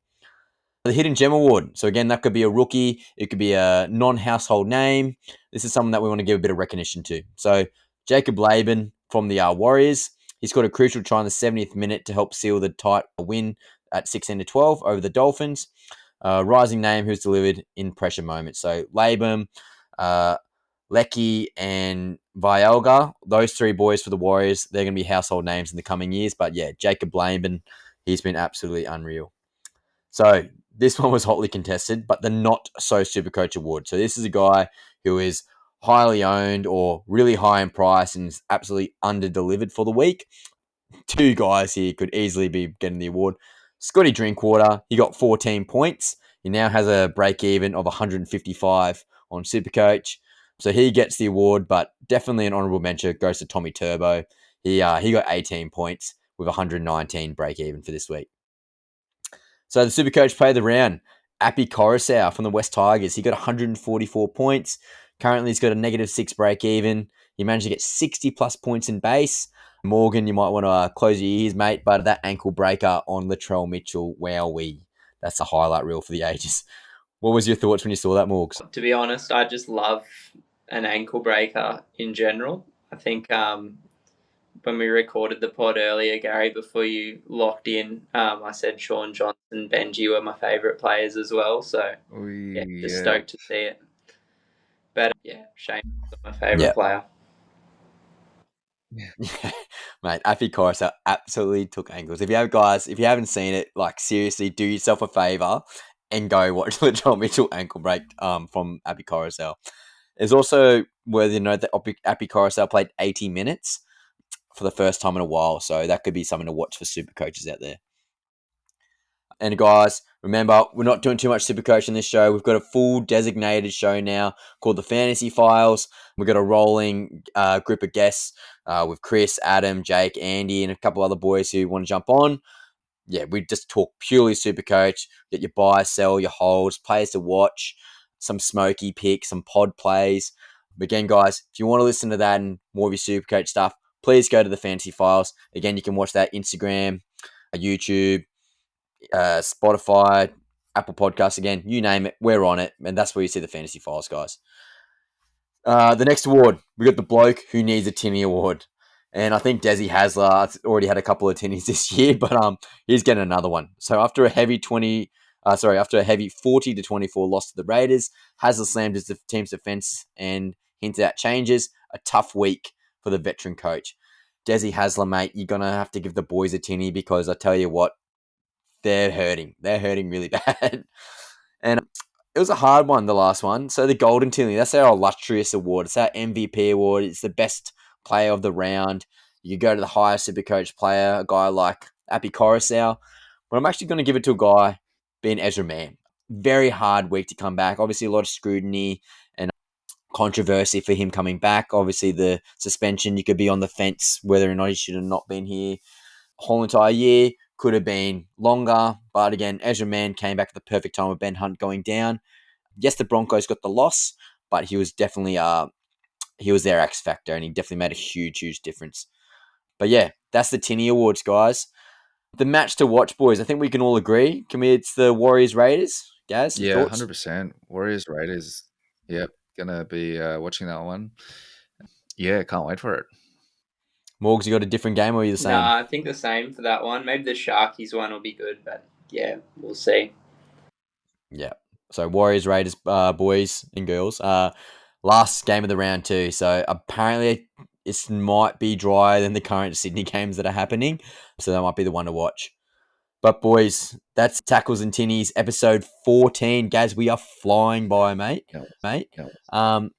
The Hidden Gem Award. So again, that could be a rookie. It could be a non-household name. This is someone that we want to give a bit of recognition to. So Jacob Laban from the Warriors. He scored a crucial try in the 70th minute to help seal the tight win at 16-12 over the Dolphins. Rising name who's delivered in pressure moments. So Laban, Lecky, and Vialga, those three boys for the Warriors, they're going to be household names in the coming years. But yeah, Jacob Laban, he's been absolutely unreal. So this one was hotly contested, but the Not So Supercoach Award. So this is a guy who is highly owned or really high in price and is absolutely under-delivered for the week. Two guys here could easily be getting the award. Scotty Drinkwater, he got 14 points. He now has a break-even of 155 on Supercoach. So he gets the award, but definitely an honourable mention goes to Tommy Turbo. He got 18 points with 119 break-even for this week. So the Supercoach Player of the Round, Appy Korosau from the West Tigers. He got 144 points. Currently, he's got a -6 break-even. He managed to get 60-plus points in base. Morgan, you might want to close your ears, mate, but that ankle breaker on Latrell Mitchell, wowee. That's a highlight reel for the ages. What was your thoughts when you saw that, Morgs?
To be honest, I just love an ankle breaker in general. I think when we recorded the pod earlier, Gary, before you locked in, I said Sean Johnson, Benji were my favourite players as well. So, just stoked to see it. But, Shane was my favourite player.
Mate, Api Korosau absolutely took angles. If you haven't seen it, like, seriously, do yourself a favour and go watch the John Mitchell ankle break from Api Korosau. It's also worthy to note that Api Korosau played 80 minutes for the first time in a while, so that could be something to watch for super coaches out there. And guys, remember, we're not doing too much Supercoach in this show. We've got a full designated show now called the Fantasy Files. We've got a rolling group of guests with Chris, Adam, Jake, Andy, and a couple other boys who want to jump on. Yeah, we just talk purely Supercoach. Get your buy, sell, your holds, players to watch, some smoky picks, some pod plays. But again, guys, if you want to listen to that and more of your Supercoach stuff, please go to the Fantasy Files. Again, you can watch that Instagram, YouTube, Spotify, Apple Podcasts, again, you name it, we're on it, and that's where you see the Fantasy Files, guys. The next award, we got the bloke who needs a Tinnie Award, and I think Desi Hasler already had a couple of Tinnies this year, but he's getting another one. So after a heavy 40 to 24 loss to the Raiders, Hasler slammed his team's defense and hinted at changes. A tough week for the veteran coach. Desi Hasler, mate, you're gonna have to give the boys a Tinnie, because I tell you what, they're hurting. They're hurting really bad. And it was a hard one, the last one. So the Golden Tinnie, that's our illustrious award. It's our MVP award. It's the best player of the round. You go to the highest Supercoach player, a guy like Api Korosau. But I'm actually going to give it to a guy being Ezra Mam. Very hard week to come back. Obviously, a lot of scrutiny and controversy for him coming back. Obviously, the suspension, you could be on the fence whether or not he should have not been here whole entire year. Could have been longer, but again, Ezra Mam came back at the perfect time with Ben Hunt going down. Yes, the Broncos got the loss, but he was definitely he was their X factor, and he definitely made a huge difference. But yeah, that's the Tinnie Awards, guys. The match to watch, boys. I think we can all agree. It's the Warriors Raiders. Gaz,
yeah,
thoughts?
100%. Warriors Raiders. Yep, gonna be watching that one. Yeah, can't wait for it.
Morgs, you got a different game, or are you the same?
Nah, I think the same for that one. Maybe the Sharkies one will be good, but yeah, we'll see.
Yeah. So Warriors, Raiders, boys and girls. Last game of the round too. So apparently it might be drier than the current Sydney games that are happening. So that might be the one to watch. But boys, that's Tackles and Tinnies, episode 14. Gaz, we are flying by, mate.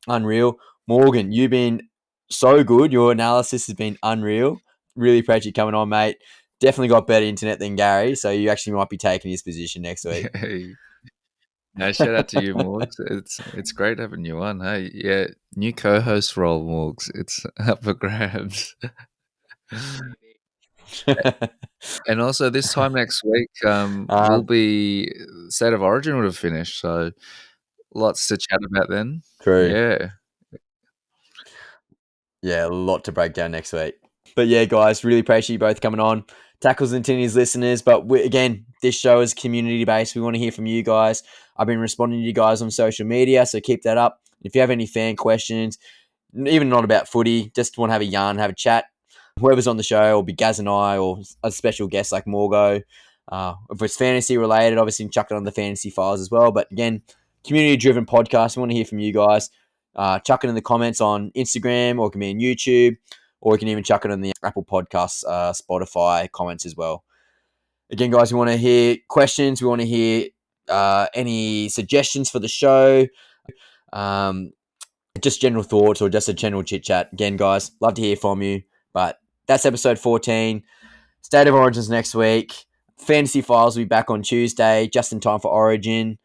Unreal. Morgan, you've been so good. Your analysis has been unreal. Really appreciate you coming on, mate. Definitely got better internet than Gary, so you actually might be taking his position next week.
Hey. No, shout out to you, Morgs. It's great having you on. Hey, yeah, new co-host role, Morgs. It's up for grabs. And also, this time next week, we'll be State of Origin would have finished, so lots to chat about then.
True. Yeah, a lot to break down next week. But yeah, guys, really appreciate you both coming on. Tackles and Tinnies listeners, but again, this show is community-based. We want to hear from you guys. I've been responding to you guys on social media, so keep that up. If you have any fan questions, even not about footy, just want to have a yarn, have a chat, whoever's on the show, will be Gaz and I, or a special guest like Morgo. If it's fantasy related, obviously chuck it on the Fantasy Files as well. But again, community-driven podcast. We want to hear from you guys. Chuck it in the comments on Instagram, or it can be on YouTube, or you can even chuck it on the Apple Podcasts, Spotify comments as well. Again, guys, we want to hear questions. We want to hear any suggestions for the show. Just general thoughts or just a general chit chat. Again, guys, love to hear from you. But that's episode 14. State of Origins next week. Fantasy Files will be back on Tuesday, just in time for Origin.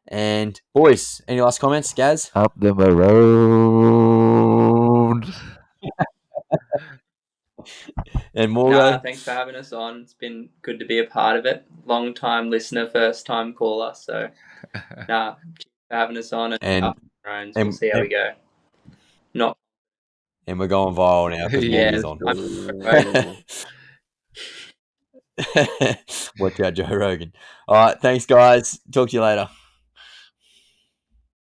And boys, any last comments, Gaz?
Up the road.
And Morgo?
Thanks for having us on. It's been good to be a part of it. Long time listener, first time caller. So, thanks for having us on. And we'll see how we go.
And we're going viral now because Morgan's on. Watch out, Joe Rogan. All right, thanks, guys. Talk to you later.